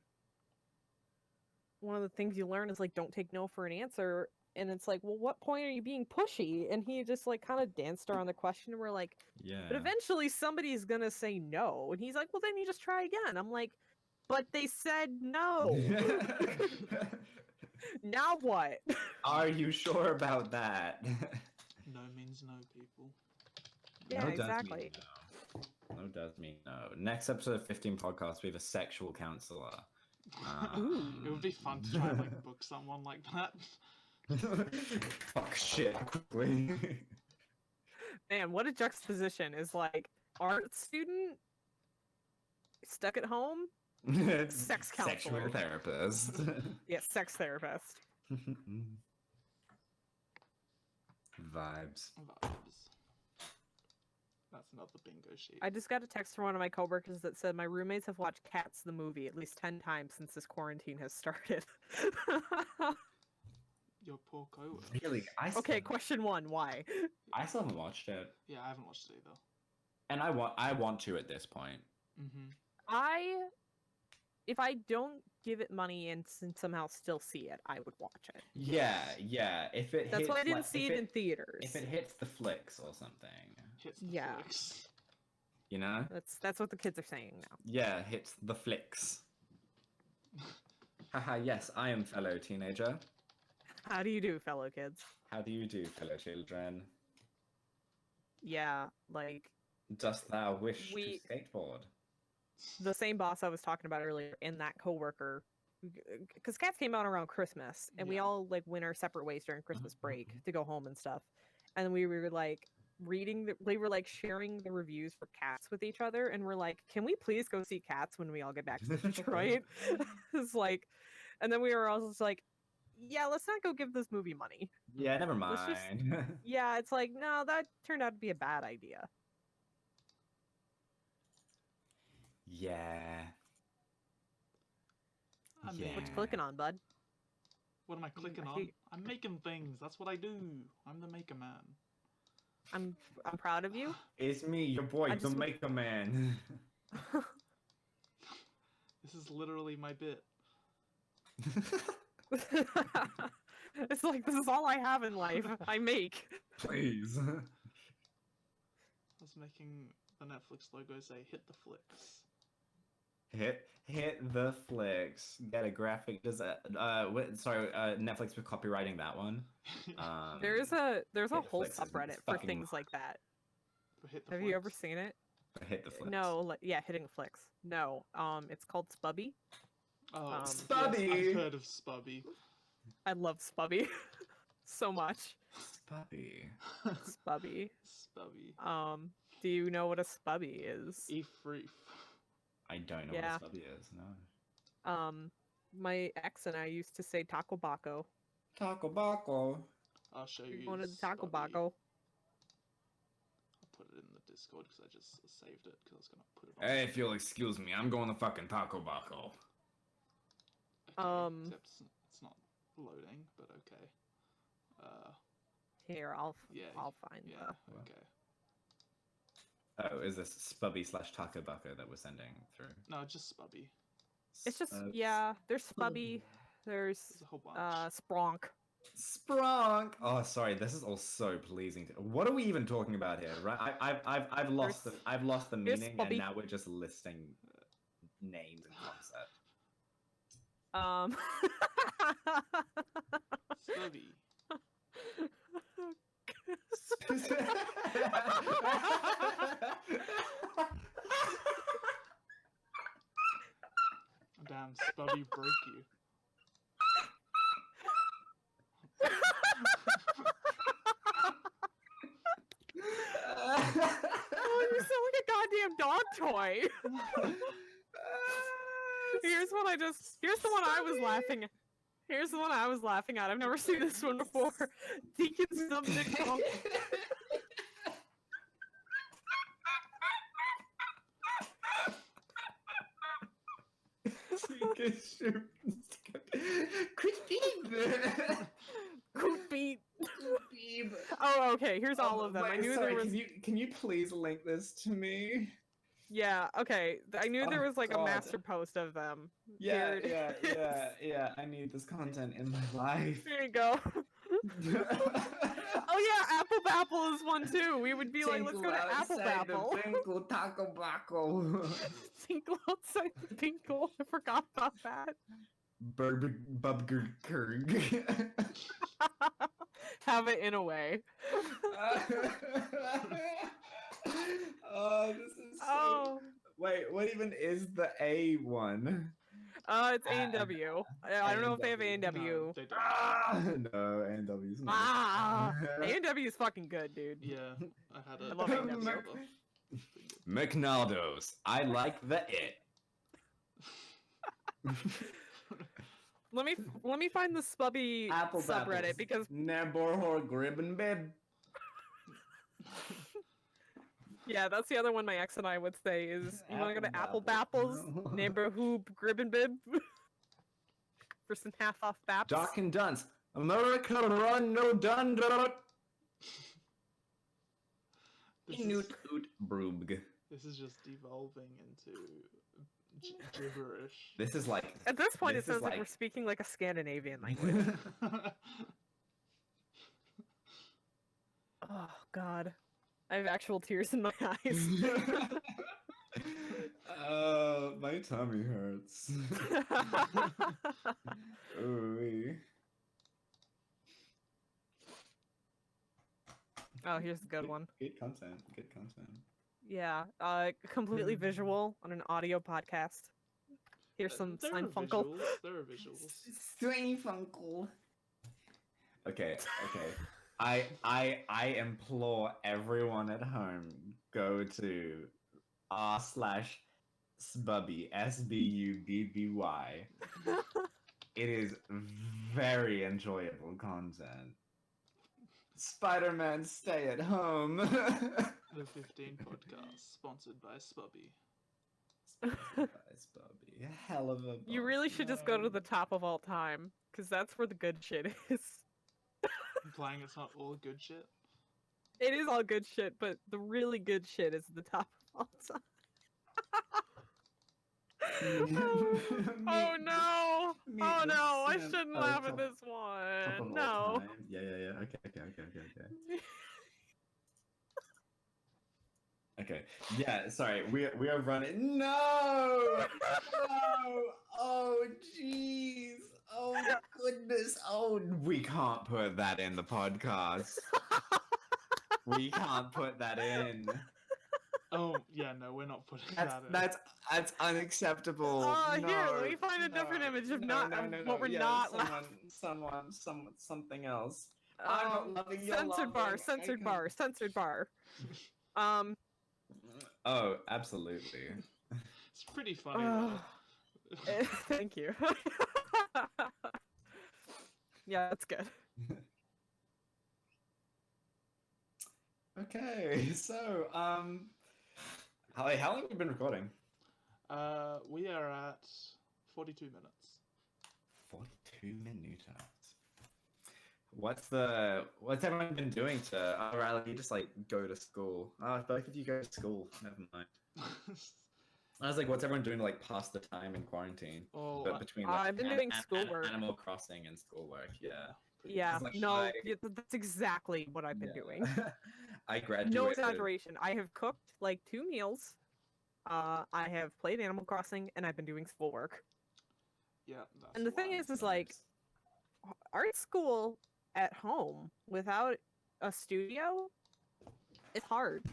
one of the things you learn is like don't take no for an answer. And it's like, well, what point are you being pushy? And he just like kind of danced around the question. And we're like, Yeah. but eventually somebody's gonna say no. And he's like, well, then you just try again. I'm like, but they said no. Now what? Are you sure about that? No means no, people. Yeah, No does mean exactly. no. No does mean no. Next episode of 15 Podcasts, we have a sexual counselor. It would be fun to try and like book someone like that. Fuck shit quickly. Man, what a juxtaposition is like art student stuck at home. Sex counselor. Sexual therapist. Yeah, sex therapist. Vibes. Vibes. That's another bingo sheet. I just got a text from one of my coworkers that said my roommates have watched Cats the movie at least 10 times since this quarantine has started. Your poor coworker. Really? Okay, question 1, why? I still haven't watched it. Yeah, I haven't watched it either. And I want to at this point. Mm-hmm. If I don't give it money and somehow still see it, I would watch it. Yeah. If it That's hits, why I didn't like, see it in theaters. if it hits the flicks or something, Hits the Yeah. flicks. you know? That's what the kids are saying now. Yeah, hits the flicks. Haha, yes, I am fellow teenager. How do you do, fellow kids? How do you do, fellow children? Yeah, like Dost thou wish We- to skateboard? the same boss I was talking about earlier and that coworker, because Cats came out around Christmas, and we Yeah. all like went our separate ways during Christmas break to go home and stuff, and we were like they were like sharing the reviews for Cats with each other, and we're like, can we please go see Cats when we all get back to Detroit? It's like, and then we were all just like, yeah, let's not go give this movie money. Yeah, never Let's just- mind. Yeah, it's like, no, that turned out to be a bad idea. Yeah. I mean, Yeah. What you clicking on, bud? What am I clicking I on? hate- I'm making things. That's what I do. I'm the maker man. I'm proud of you. It's me, your boy, I the just- Maker Man. This is literally my bit. It's like, this is all I have in life. I make. Please. I was making the Netflix logo say "Hit the flicks." Hit the flicks. Get a graphic design. Netflix for copywriting that one. There's a whole Netflix is subreddit for fucking things like that. Hit the Have you ever flicks. seen it? Hit the flicks. No, yeah, hitting flicks. No, it's called Sbubby. Oh, yes, Spubby! I've heard of Spubby. I love Spubby so much. Spubby. Spubby. Spubby. Do you know what a Spubby is? Efreef. I don't know Yeah. what a Spubby is, no. My ex and I used to say Taco Baco. Taco Baco. I'll show We you. wanted Taco Spubby. Baco. I'll put it in the Discord because I just saved it because I was gonna put it on. Hey, if you'll excuse me, I'm going to fucking Taco Baco. Okay, except it's not loading, but okay. Here, I'll Yeah, find Yeah. the. Okay. Oh, is this Spubby / Taco Baco that we're sending through? No, just Spubby. It's just Spub- yeah. There's Spubby. There's There's a whole bunch. Spronk. Spronk. Oh, sorry. This is all so pleasing. What are we even talking about here? Right? I've lost There's- I've lost the there's meaning, Spubby. and now we're just listing names and concepts. Spubby. Damn, Spubby broke you. Oh, you sound like a goddamn dog toy. Here's the one I was laughing at. Here's the one I was laughing at. I've never seen this one before. Deacon's subject. Coot beat. Oh, okay. Here's all of them. I knew there was. Can you please link this to me? Yeah. Okay. I knew there Oh, was like a God. master post of them. Yeah, Here it yeah, is. yeah. I need this content in my life. There you go. Oh yeah, Apple Bapple is one too. We would be like, let's go to Apple Bapple. Tinkle Taco Baco. Tinkle outside the tinkle. I forgot about that. Bubger Kurg. Have it in a way. Oh, this is so... Oh. Wait, what even is the A one? It's A&W. I don't know if they have A&W. No, they don't. Ah, no, A&W's not. Ah, A&W is fucking good, dude. Yeah, I had a. I love A&W. McNaldo's. I like the it. Let me find the Spubby Apple subreddit Battles. because Neborhor Gribben Bib. yeah, that's the other one my ex and I would say is you want to go to Apple Apple Bapples, Bapple. Neighborhood Gribben Bib for some half off baps. Doc and Dunce. America run no dun dun. This is, Newt Oot Broobg. This is just devolving into gibberish. This is like. At this point, This it sounds is like we're like- speaking like a Scandinavian language. Oh God, I have actual tears in my eyes. My tummy hurts. Ooh. Oh, here's the good one. Good content. Good content. Yeah, completely visual on an audio podcast. Here's some There are Seinfunkel. visuals. There are visuals. Seinfunkel. Okay. I implore everyone at home, go to r/sbubby SBUBBY. It is very enjoyable content. Spider-Man Stay at Home. The 15 podcast, sponsored by Spubby. Spubby. Hell of a You really boss should just go to man. the top of all time, because that's where the good shit is. Implying it's not all good shit. It is all good shit, but the really good shit is the top of all time. Oh no! Meet Oh the no! I simp. shouldn't Oh, laugh top- at this top one. of all No. time. Yeah. Okay. Yeah, sorry. We are running. No! No! Oh jeez. Oh goodness. Oh, we can't put that in the podcast. We can't put that in. Oh, yeah, no, we're not putting That's that in. that's unacceptable. Oh, no, here, let me find a different image of what we're yeah, not someone, something else. I'm not loving your censored bar, loving. censored bar, censored bar. Oh, absolutely. It's pretty funny, though. Thank you. Yeah, that's good. Okay, so how long have we been recording? We are at 42 minutes. 42 minutes. What's everyone been doing to? Oh, Riley, you just like go to school. Oh, both of you go to school. Never mind. I was like, what's everyone doing to like pass the time in quarantine? Oh, But between like, I've been doing schoolwork. Animal Crossing and schoolwork. Yeah. Yeah, Like, no, that's exactly what I've been doing. I graduated. No exaggeration. I have cooked like 2 meals. I have played Animal Crossing, and I've been doing schoolwork. yeah, that's And the thing wild. is like, art school at home without a studio, it's hard.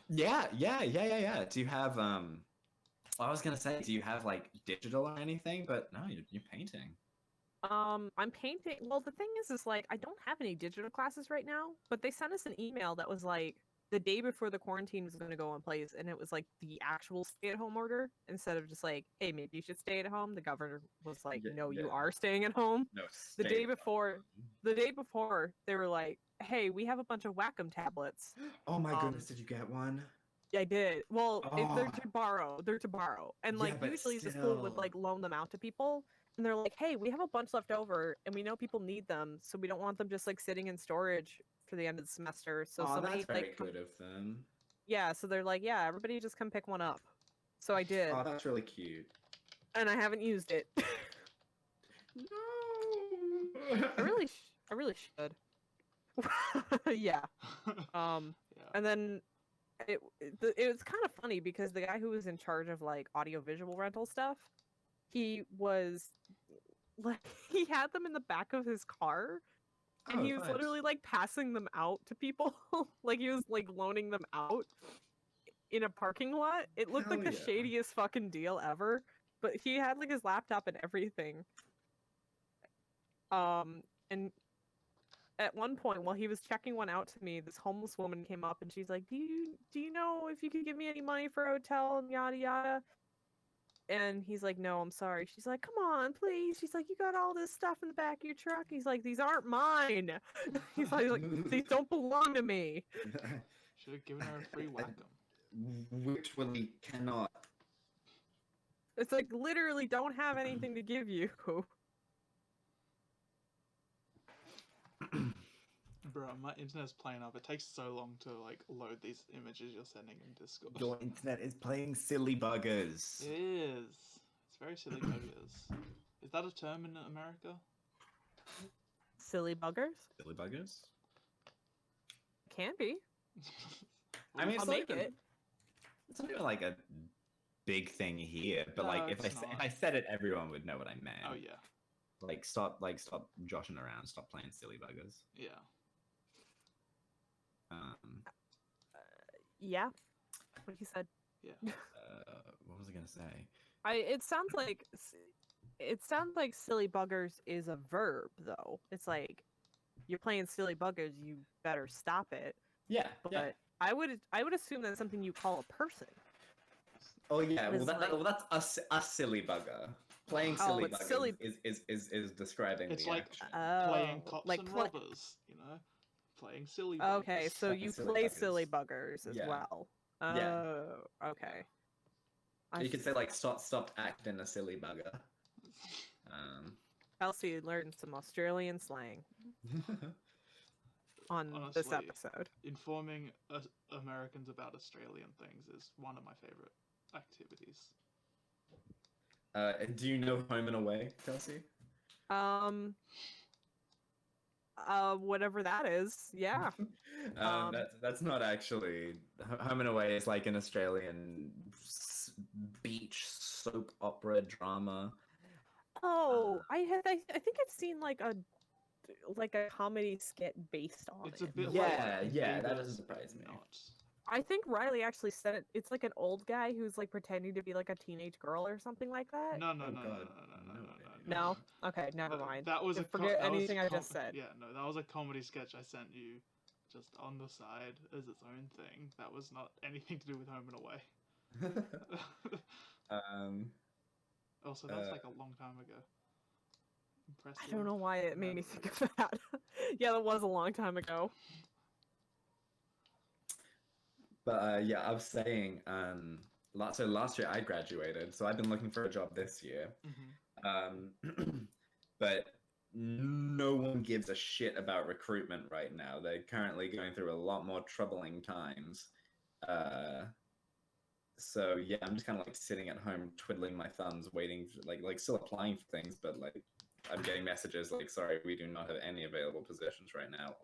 Yeah. Do you have I was gonna say, do you have like digital or anything? But no, you're painting. I'm painting. Well, the thing is like I don't have any digital classes right now, but they sent us an email that was like the day before the quarantine was going to go in place, and it was like the actual stay-at-home order instead of just like, hey, maybe you should stay at home. The governor was like, no, you are staying at home. No. The day before, they were like, hey, we have a bunch of Wacom tablets. Oh my goodness, did you get one? Yeah, I did. Well, they're Oh. to borrow. They're to borrow. And like but usually the school would still. like loan them out to people. And they're like, hey, we have a bunch left over and we know people need them, so we don't want them just like sitting in storage for the end of the semester. So somebody that's very like good of them. yeah, so they're like, yeah, everybody just come pick one up. So I did. Oh, that's really cute. And I haven't used it. No. I really should. Yeah. Yeah. And then it was kind of funny because the guy who was in charge of like audiovisual rental stuff, he was like he had them in the back of his car, and he was nice. literally like passing them out to people. Like he was like loaning them out in a parking lot. It looked Hell like the yeah. shadiest fucking deal ever. But he had like his laptop and everything. And at one point while he was checking one out to me, this homeless woman came up and she's like, do you know if you could give me any money for a hotel and yada yada? And he's like, no, I'm sorry. She's like, come on, please. She's like, you got all this stuff in the back of your truck. He's like, these aren't mine. He's like, these don't belong to me. Should have given her a free Wacom. Literally cannot. It's like literally don't have anything to give you. bro, my internet's playing up. It takes so long to like load these images you're sending in Discord. Your internet is playing silly buggers. It is. It's very silly buggers. Is that a term in America? Silly buggers? Silly buggers? Can be. I mean, I'll it's not make even, it. it's not even like a big thing here, but No, like if it's if not. I said it, everyone would know what I meant. Oh yeah, Stop joshing around, stop playing silly buggers. yeah. Yeah. What he said. What was I gonna say? It sounds like silly buggers is a verb though. It's like you're playing silly buggers, you better stop it. Yeah, But yeah. I would assume that's something you call a person. Oh yeah, It's well that's a silly bugger. Playing Oh, silly it's buggers silly- is describing It's the like action. playing Oh, cops like and pla- robbers. You know, playing silly. Buggers. Okay, so Playing you silly play buggers. silly buggers as Yeah. well. Oh, Yeah. okay. You could say like stop acting a silly bugger. Kelsey learned some Australian slang on this Honestly, episode. Informing Americans about Australian things is one of my favorite activities. Do you know Home and Away, Kelsey? Whatever that is, yeah. That's not actually Home and Away is like an Australian beach soap opera drama. Oh, I think I've seen like a comedy skit based on It's it. a bit Yeah, like yeah, that Bieber's doesn't surprise me. Not. I think Riley actually said it. It's like an old guy who's like pretending to be like a teenage girl or something like that. No, no, Oh, no, no, no, God. no, no, no, No. no. No? Okay, never mind. That was Just a co- forget that was anything I com- just said. Yeah, no, that was a comedy sketch I sent you, just on the side as its own thing. That was not anything to do with Home and Away. Also, that's like a long time ago. Impressive. I don't know why it made me think of that. Yeah, that was a long time ago. But yeah, I was saying, so last year I graduated, so I've been looking for a job this year. But no one gives a shit about recruitment right now. They're currently going through a lot more troubling times. So yeah, I'm just kind of like sitting at home, twiddling my thumbs, waiting, like still applying for things, but like I'm getting messages like, "Sorry, we do not have any available positions right now."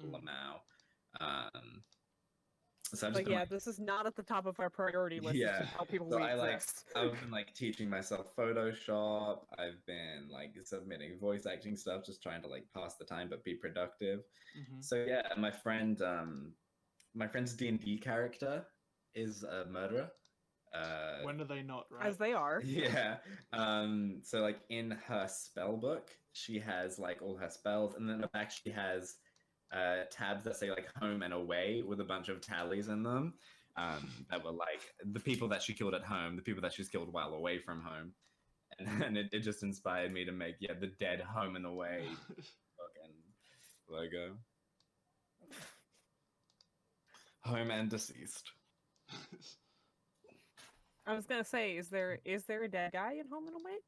So I've just But been, yeah, like, this is not at the top of our priority list Yeah, to tell people so we I've exist. been like teaching myself Photoshop. I've been like submitting voice acting stuff, just trying to like pass the time but be productive. So yeah, my friend's D&D character is a murderer. When are they not, right? As they are. Yeah. So like in her spell book, she has like all her spells, and then in the back she has tabs that say like home and away with a bunch of tallies in them. That were like the people that she killed at home, the people that she's killed while away from home. And it just inspired me to make the dead home and away fucking logo. Home and deceased. I was gonna say, is there a dead guy in Home and Away?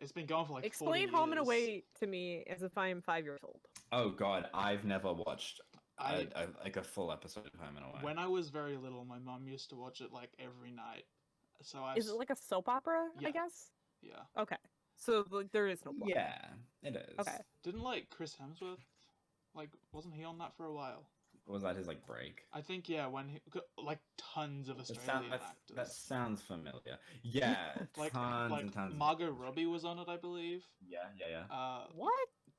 It's been going for like 40 Explain Home and years. Away to me as if I am 5 years old. Oh god, I've never watched like a full episode of Home and Away. When I was very little, my mum used to watch it like every night. So Is it like a soap opera? Yeah. I guess. Yeah. Okay, so like, there is no plot. Yeah, it is. Okay. Didn't like Chris Hemsworth, like wasn't he on that for a while? Was that his like break? I think yeah, when he like tons of Australian actors. That sounds familiar. Yeah, like tons like and tons. Margot Robbie was on it, I believe. Yeah. What?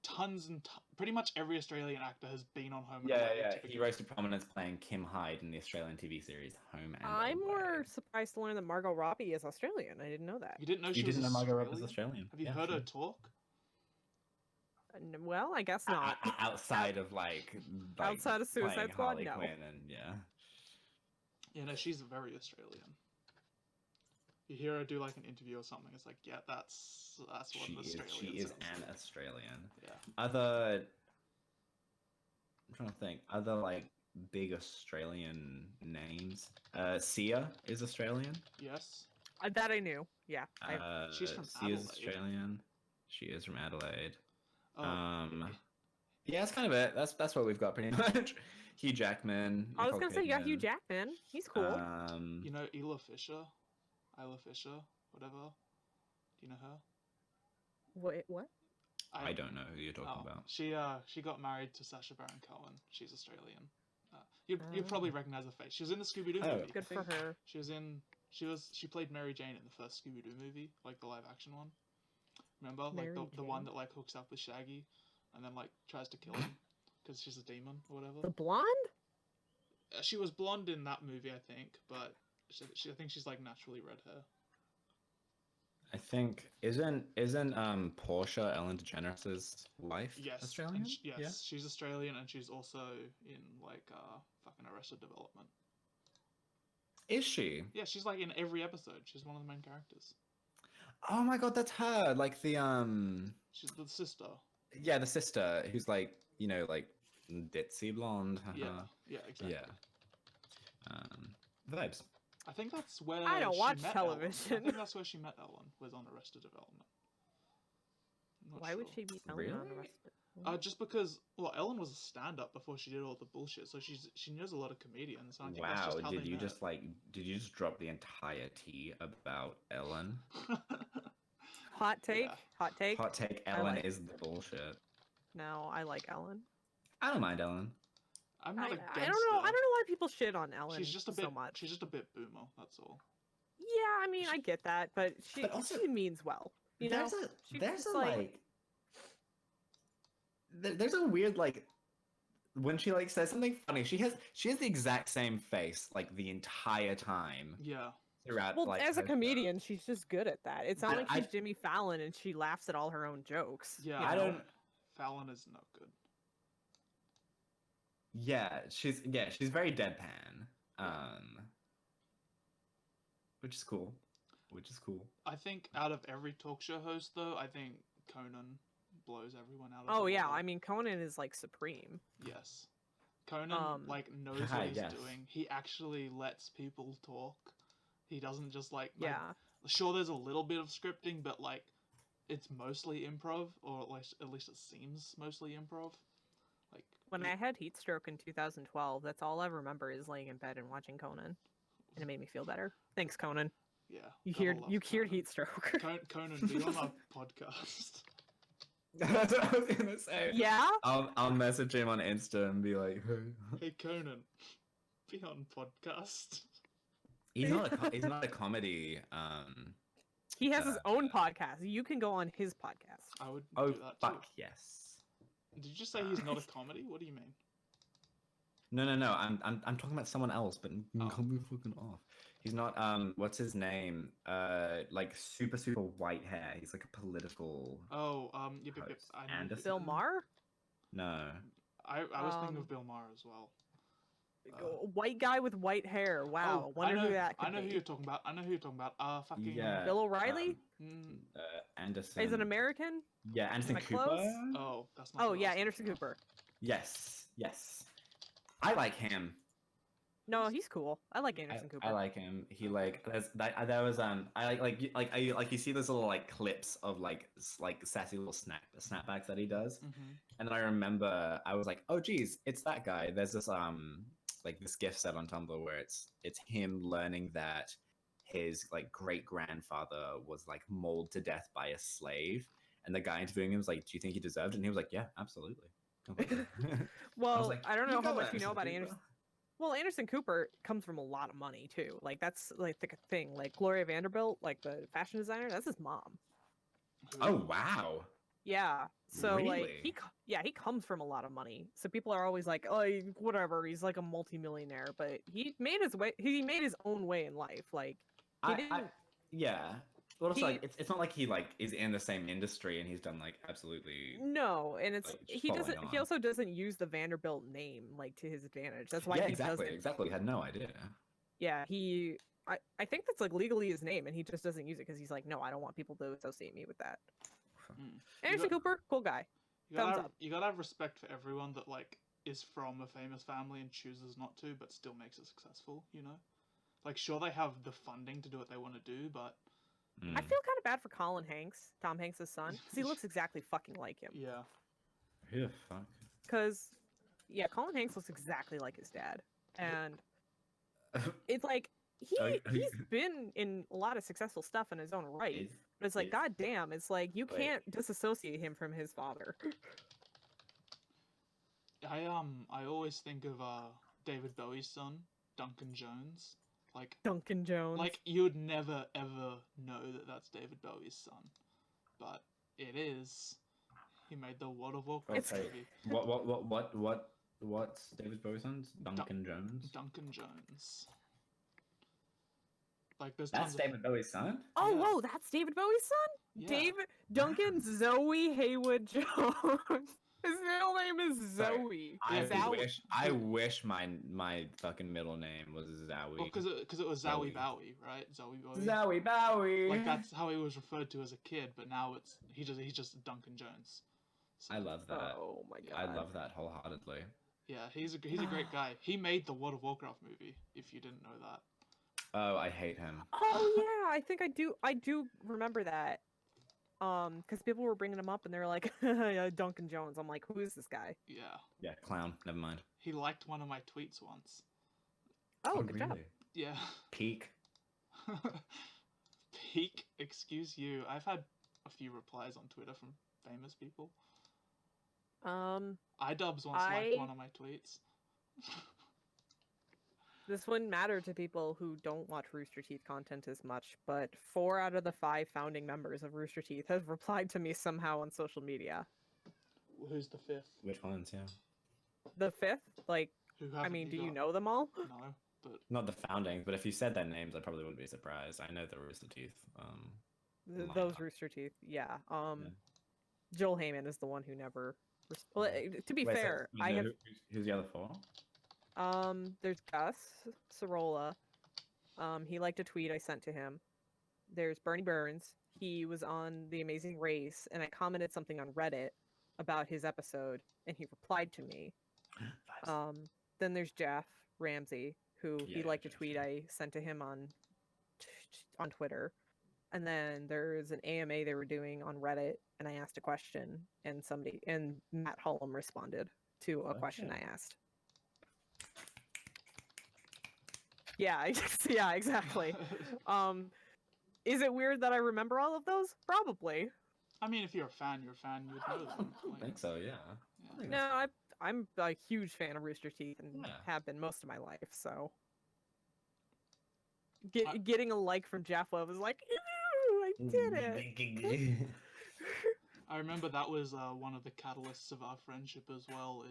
Tons and pretty much every Australian actor has been on Home and Yeah. Away. He rose to prominence playing Kim Hyde in the Australian TV series Home and I'm Away. more surprised to learn that Margot Robbie is Australian. I didn't know that. You didn't know You she was didn't know Margot Robbie was Australian? Australian? Have you Yeah, heard she her is. talk? Well, I guess not. Outside of like Outside of Suicide playing Squad, Harley no. Quinn and yeah. Yeah, no, she's very Australian. You hear her do like an interview or something, it's like, yeah, that's what an Australian She is sounds an like. Australian. Yeah. I'm trying to think. Other like big Australian names. Sia is Australian. Yes. That I knew. Yeah. She's from Sia's Adelaide. Australian. She is from Adelaide. Oh, Yeah, that's kind of it. That's what we've got pretty much. Hugh Jackman. I was Nicole gonna say you got Hugh Kidman. Jackman. He's cool. You know Isla Fisher, whatever. Do you know her? Wait, what? I don't know who you're talking about. She got married to Sacha Baron Cohen. She's Australian. You'd probably recognize her face. She was in the Scooby Doo movie. Good for her. She played Mary Jane in the first Scooby Doo movie, like the live action one. Remember, Mary like the Jane? one that like hooks up with Shaggy, and then like tries to kill him because she's a demon or whatever. The blonde? She was blonde in that movie, I think, but I think she's like naturally red hair. I think isn't Portia Ellen DeGeneres' wife Yes, Australian? yes, Yeah. she's Australian, and she's also in like fucking Arrested Development. Is she? Yeah, she's like in every episode. She's one of the main characters. Oh my god, that's her. Like the She's the sister. Yeah, the sister who's like, like ditzy blonde. Yeah, exactly. Yeah. Vibes. I think that's where I don't she watch met television. Ellen. I think that's where she met Ellen, was on Arrested Development. Why would she be Ellen on Arrested? Just because, well, Ellen was a stand-up before she did all the bullshit, so she knows a lot of comedians. And I think that's just how did they you met. did you just drop the entire tea about Ellen? Hot take. Yeah. Hot take. Hot take, Ellen is the bullshit. No, I like Ellen. I don't mind Ellen. I'm not against I don't know. her. I don't know why people shit on Ellen She's just a bit, so much. She's just a bit boomer. That's all. Yeah, I mean, I get that, but she means well. You know, there's a weird like when she like says something funny. She has the exact same face like the entire time. Yeah. Throughout, well, like, as a her comedian, she's just good at that. It's not But like she's Jimmy Fallon and she laughs at all her own jokes. Yeah, you I know? don't. Fallon is no good. Yeah, she's very deadpan. Which is cool. I think out of every talk show host, though, I think Conan blows everyone out of Oh the yeah, water. I mean Conan is like supreme. Yes. Conan like knows Haha, what he's yes. doing. He actually lets people talk. He doesn't just like Yeah. sure there's a little bit of scripting, but like it's mostly improv, or at least it seems mostly improv. Like When I had heat stroke in 2012, that's all I remember is laying in bed and watching Conan, and it made me feel better. Thanks, Conan. yeah. You gotta love cured Conan. heat stroke. Conan, be on our podcast. That's what I was gonna say. Yeah. I'll message him on Insta and be like, hey. Hey Conan, be on podcast. He's not a comedy. He has his own podcast. You can go on his podcast. I would Oh do that fuck too. yes. Did you just say he's not a comedy? What do you mean? No. I'm talking about someone else, but can't be fucking off. He's not. What's his name? Like super white hair. He's like a political. Oh, I know. Anderson? Bill Maher? No. I was thinking of Bill Maher as well. White guy with white hair. Wow. Wonder who that could I know be. who you're talking about. Fucking. Yeah. Bill O'Reilly? Anderson. He's an American? Yeah, Anderson Am I Cooper. close? Oh, that's not. Oh who I yeah, was Anderson thinking of. Cooper. Yes. I like him. No, he's cool. I like Anderson Cooper. I like him. He like there was I you see those little like clips of like sassy little snapbacks that he does, and then I remember I was like, oh geez, it's that guy. There's this like this GIF set on Tumblr where it's him learning that his like great grandfather was like mauled to death by a slave, and the guy interviewing him was like, do you think he deserved it? And he was like, yeah, absolutely. Well, like, I don't know "You how go, much you know Anderson about Cooper." Anderson. Well, Anderson Cooper comes from a lot of money too. Like that's like the thing. Like Gloria Vanderbilt, like the fashion designer, that's his mom. Oh wow. Yeah. So like Really? he comes from a lot of money. So people are always like, oh, whatever. He's like a multimillionaire, but he made his way. He made his own way in life. Like he didn't. Yeah. Well, it's like it's not like he like is in the same industry and he's done like absolutely. No, and it's like, just he following doesn't. He on. also doesn't use the Vanderbilt name like to his advantage. That's why Yeah, he exactly. doesn't. Exactly. Had no idea. Yeah, I think that's like legally his name, and he just doesn't use it because he's like, no, I don't want people to associate me with that. Anderson Cooper, cool guy. Thumbs up. You gotta have respect for everyone that like is from a famous family and chooses not to, but still makes it successful. You know, like sure they have the funding to do what they want to do, but I feel kind of bad for Colin Hanks, Tom Hanks' son, because he looks exactly fucking like him. yeah. Yeah, fuck. because yeah, Colin Hanks looks exactly like his dad, and it's like he's been in a lot of successful stuff in his own right. But it's like, god damn, it's like you can't disassociate him from his father. I always think of David Bowie's son, Duncan Jones. Like Duncan Jones. Like you would never ever know that that's David Bowie's son, but it is. He made the World of Warcraft movie. What's David Bowie's son? Duncan Jones. Duncan Jones. Like there's That's David Bowie's son? Oh, Yeah. whoa, that's David Bowie's son? Yeah. David Duncan Zoe Haywood Jones. His middle name is Zoe. I wish my fucking middle name was Zowie. Well, because it was Zowie Bowie, right? Zowie Bowie. Zowie Bowie. Like that's how he was referred to as a kid, but now he's just Duncan Jones. So, I love that. Oh my god. I love that wholeheartedly. yeah, he's a great guy. He made the World of Warcraft movie. If you didn't know that. Oh, I hate him. Oh yeah, I think I do remember that. Because people were bringing him up and they were like, yeah, Duncan Jones. I'm like, who is this guy? Yeah. Yeah, clown. Never mind. He liked one of my tweets once. Oh, good job. Yeah. Peak. Peak? Excuse you. I've had a few replies on Twitter from famous people. iDubbbz once liked one of my tweets. This wouldn't matter to people who don't watch Rooster Teeth content as much, but 4 out of the 5 founding members of Rooster Teeth have replied to me somehow on social media. Who's the 5th? Which ones? Yeah. The 5th? Like, Who I mean, haven't do you you got? know them all? No, but Not the founding, but if you said their names, I probably wouldn't be surprised. I know the Rooster Teeth. Those Rooster Teeth, yeah. Joel Heyman is the one who never... Well, to be fair, I have... Who's the other 4? There's Gus Sorolla. He liked a tweet I sent to him. There's Bernie Burns. He was on The Amazing Race, and I commented something on Reddit about his episode, and he replied to me. Then there's Jeff Ramsey, who he liked a tweet I sent to him on Twitter. And then there's an AMA they were doing on Reddit, and I asked a question, and Matt Hullum responded to a question I asked. Yeah, yeah, exactly. Is it weird that I remember all of those? Probably. I mean, if you're a fan, you'd know them. I think so. Yeah. No, I'm a huge fan of Rooster Teeth and have been most of my life. So getting a like from Jeff Love was like, ew, I did it. I remember that was one of the catalysts of our friendship as well.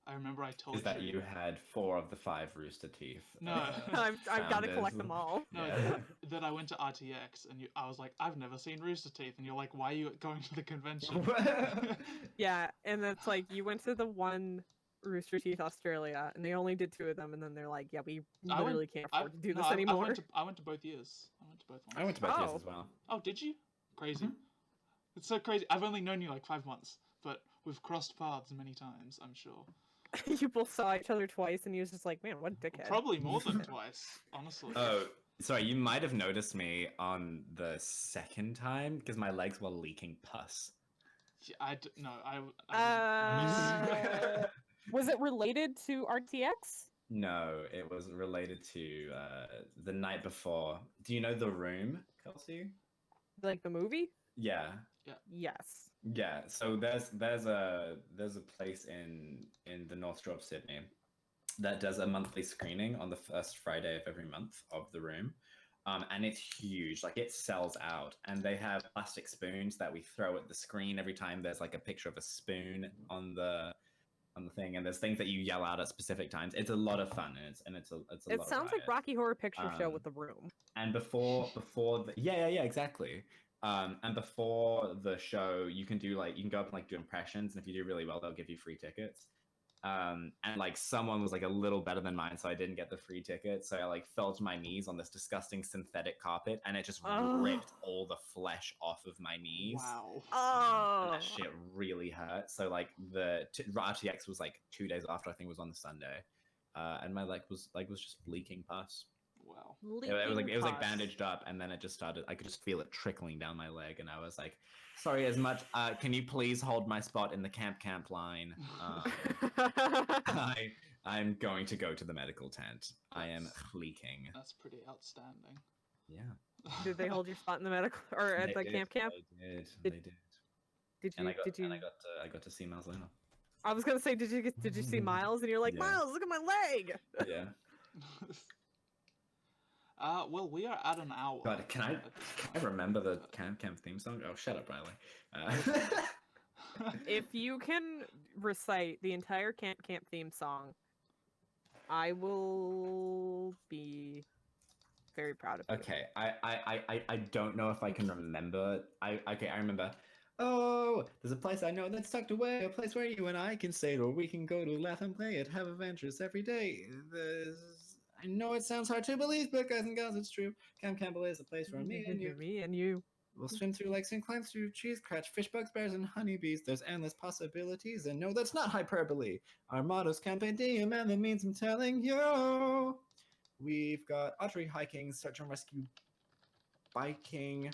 I remember I told you that you had 4 of the 5 Rooster Teeth. No, I've got to collect them all. No, that I went to RTX and I was like, I've never seen Rooster Teeth, and you're like, why are you going to the convention? Yeah, and that's like you went to the one Rooster Teeth Australia, and they only did 2 of them, and then they're like, yeah, we literally can't afford to do this anymore. I went to both years. I went to both ones. I went to both years as well. Oh, did you? Crazy. It's so crazy. I've only known you like 5 months, but we've crossed paths many times, I'm sure. You both saw each other twice, and he was just like, man, what a dickhead. Probably more than twice, honestly. Oh, sorry, you might have noticed me on the second time, because my legs were leaking pus. Yeah, was it related to RTX? No, it was related to the night before. Do you know The Room, Kelsey? Like the movie? Yeah. Yes. Yeah. So there's a place in the North Shore of Sydney that does a monthly screening on the first Friday of every month of The Room. And it's huge, like it sells out, and they have plastic spoons that we throw at the screen every time there's like a picture of a spoon on the thing, and there's things that you yell out at specific times. It's a lot of fun, and it's a it lot sounds like Rocky Horror Picture Show with The Room. And before yeah, exactly. And before the show, you can go up and like do impressions, and if you do really well, they'll give you free tickets. And like someone was like a little better than mine, so I didn't get the free ticket. So I like fell to my knees on this disgusting synthetic carpet, and it just ripped all the flesh off of my knees. Wow. Oh, that shit really hurt. So like the RTX was like 2 days after, I think it was on the Sunday, and my leg was just leaking pus. Wow. Wow. It was like pus. bandaged up, and then it just started. I could just feel it trickling down my leg, and I was like, "Sorry, as much. Can you please hold my spot in the camp line? I'm going to go to the medical tent. I am leaking." That's pretty outstanding. Yeah. Did they hold your spot in the medical or at the camp? They did. They did. Did And you? I got to see Miles Leno. I was gonna say, did you see Miles? And you're like, Yeah. Miles, look at my leg. Yeah. Well, we are at an hour. God, can I remember the camp theme song? Oh, shut up, Riley. If you can recite the entire camp theme song, I will be very proud of you. Okay, I don't know if I can remember. I remember. Oh, there's a place I know that's tucked away, a place where you and I can stay, or we can go to laugh and play it, have adventures every day. I know it sounds hard to believe, but guys and gals, it's true. Camp Campbell is a place for me and you. Me and you. We'll swim through lakes and climb through trees, catch fish, bugs, bears, and honeybees. There's endless possibilities, and no, that's not hyperbole. Our motto's Camp Diem, and that means I'm telling you. We've got archery, hiking, search and rescue, biking,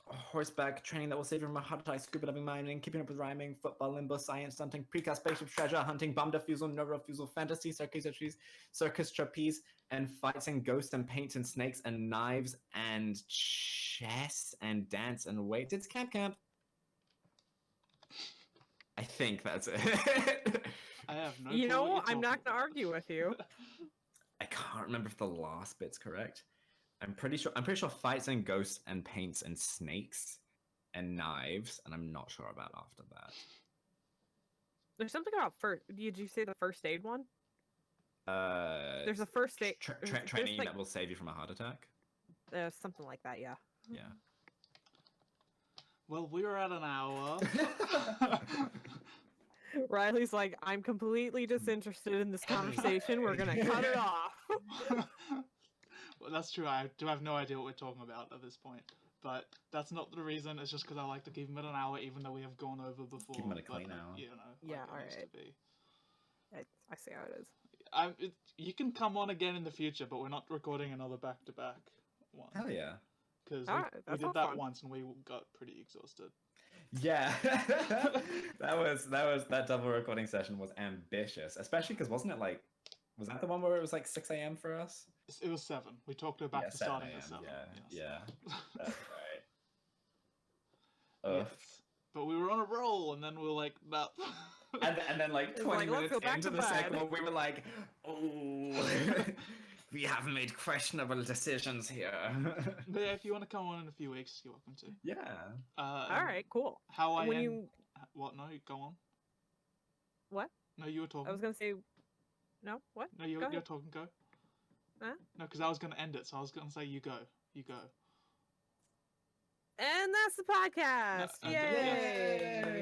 horseback training that will save you from a heart attack, scuba diving, mining, keeping up with rhyming, football, limbo, science, stunting, precast, spaceship, treasure hunting, bomb defusal, no refusal, fantasy, circus, trapeze, and fights and ghosts and paints and snakes and knives and chess and dance and weights. It's camp. I think that's it. I have no. You clue what know, you're I'm not talking gonna argue with you. I can't remember if the last bit's correct. I'm pretty sure fights and ghosts and paints and snakes and knives, and I'm not sure about after that. There's something about first. Did you say the first aid one? There's a first aid training that will save you from a heart attack. Something like that, yeah. Yeah. Well, we are at an hour. Riley's like, I'm completely disinterested in this conversation. We're gonna cut it off. Well, that's true. I do have no idea what we're talking about at this point. But that's not the reason. It's just because I like to keep them at an hour, even though we have gone over before. Keep them at a clean hour. You know, Yeah, like it needs alright. to be. I see how it is. You can come on again in the future, but we're not recording another back-to-back one. Hell yeah. Because Alright, we that's did all that fun. once and we got pretty exhausted. Yeah. that double recording session was ambitious, especially because was that the one where it was like 6 a.m. for us? It was 7. We talked her back to 7 starting at 7. Yeah. That's right. Yes. But we were on a roll, and then we were like, no. And then like 20 like, let's go minutes back into to the bed. second one, we were like, oh, we have made questionable decisions here. But yeah, if you want to come on in a few weeks, you're welcome to. Yeah. All right, cool. How I When end... you What? No, go on. what? No, you were talking. I was gonna say, no, what? No, you're talking. Go. Huh? No, because I was gonna end it, so I was gonna say you go. You go. And that's the podcast. No, Yay!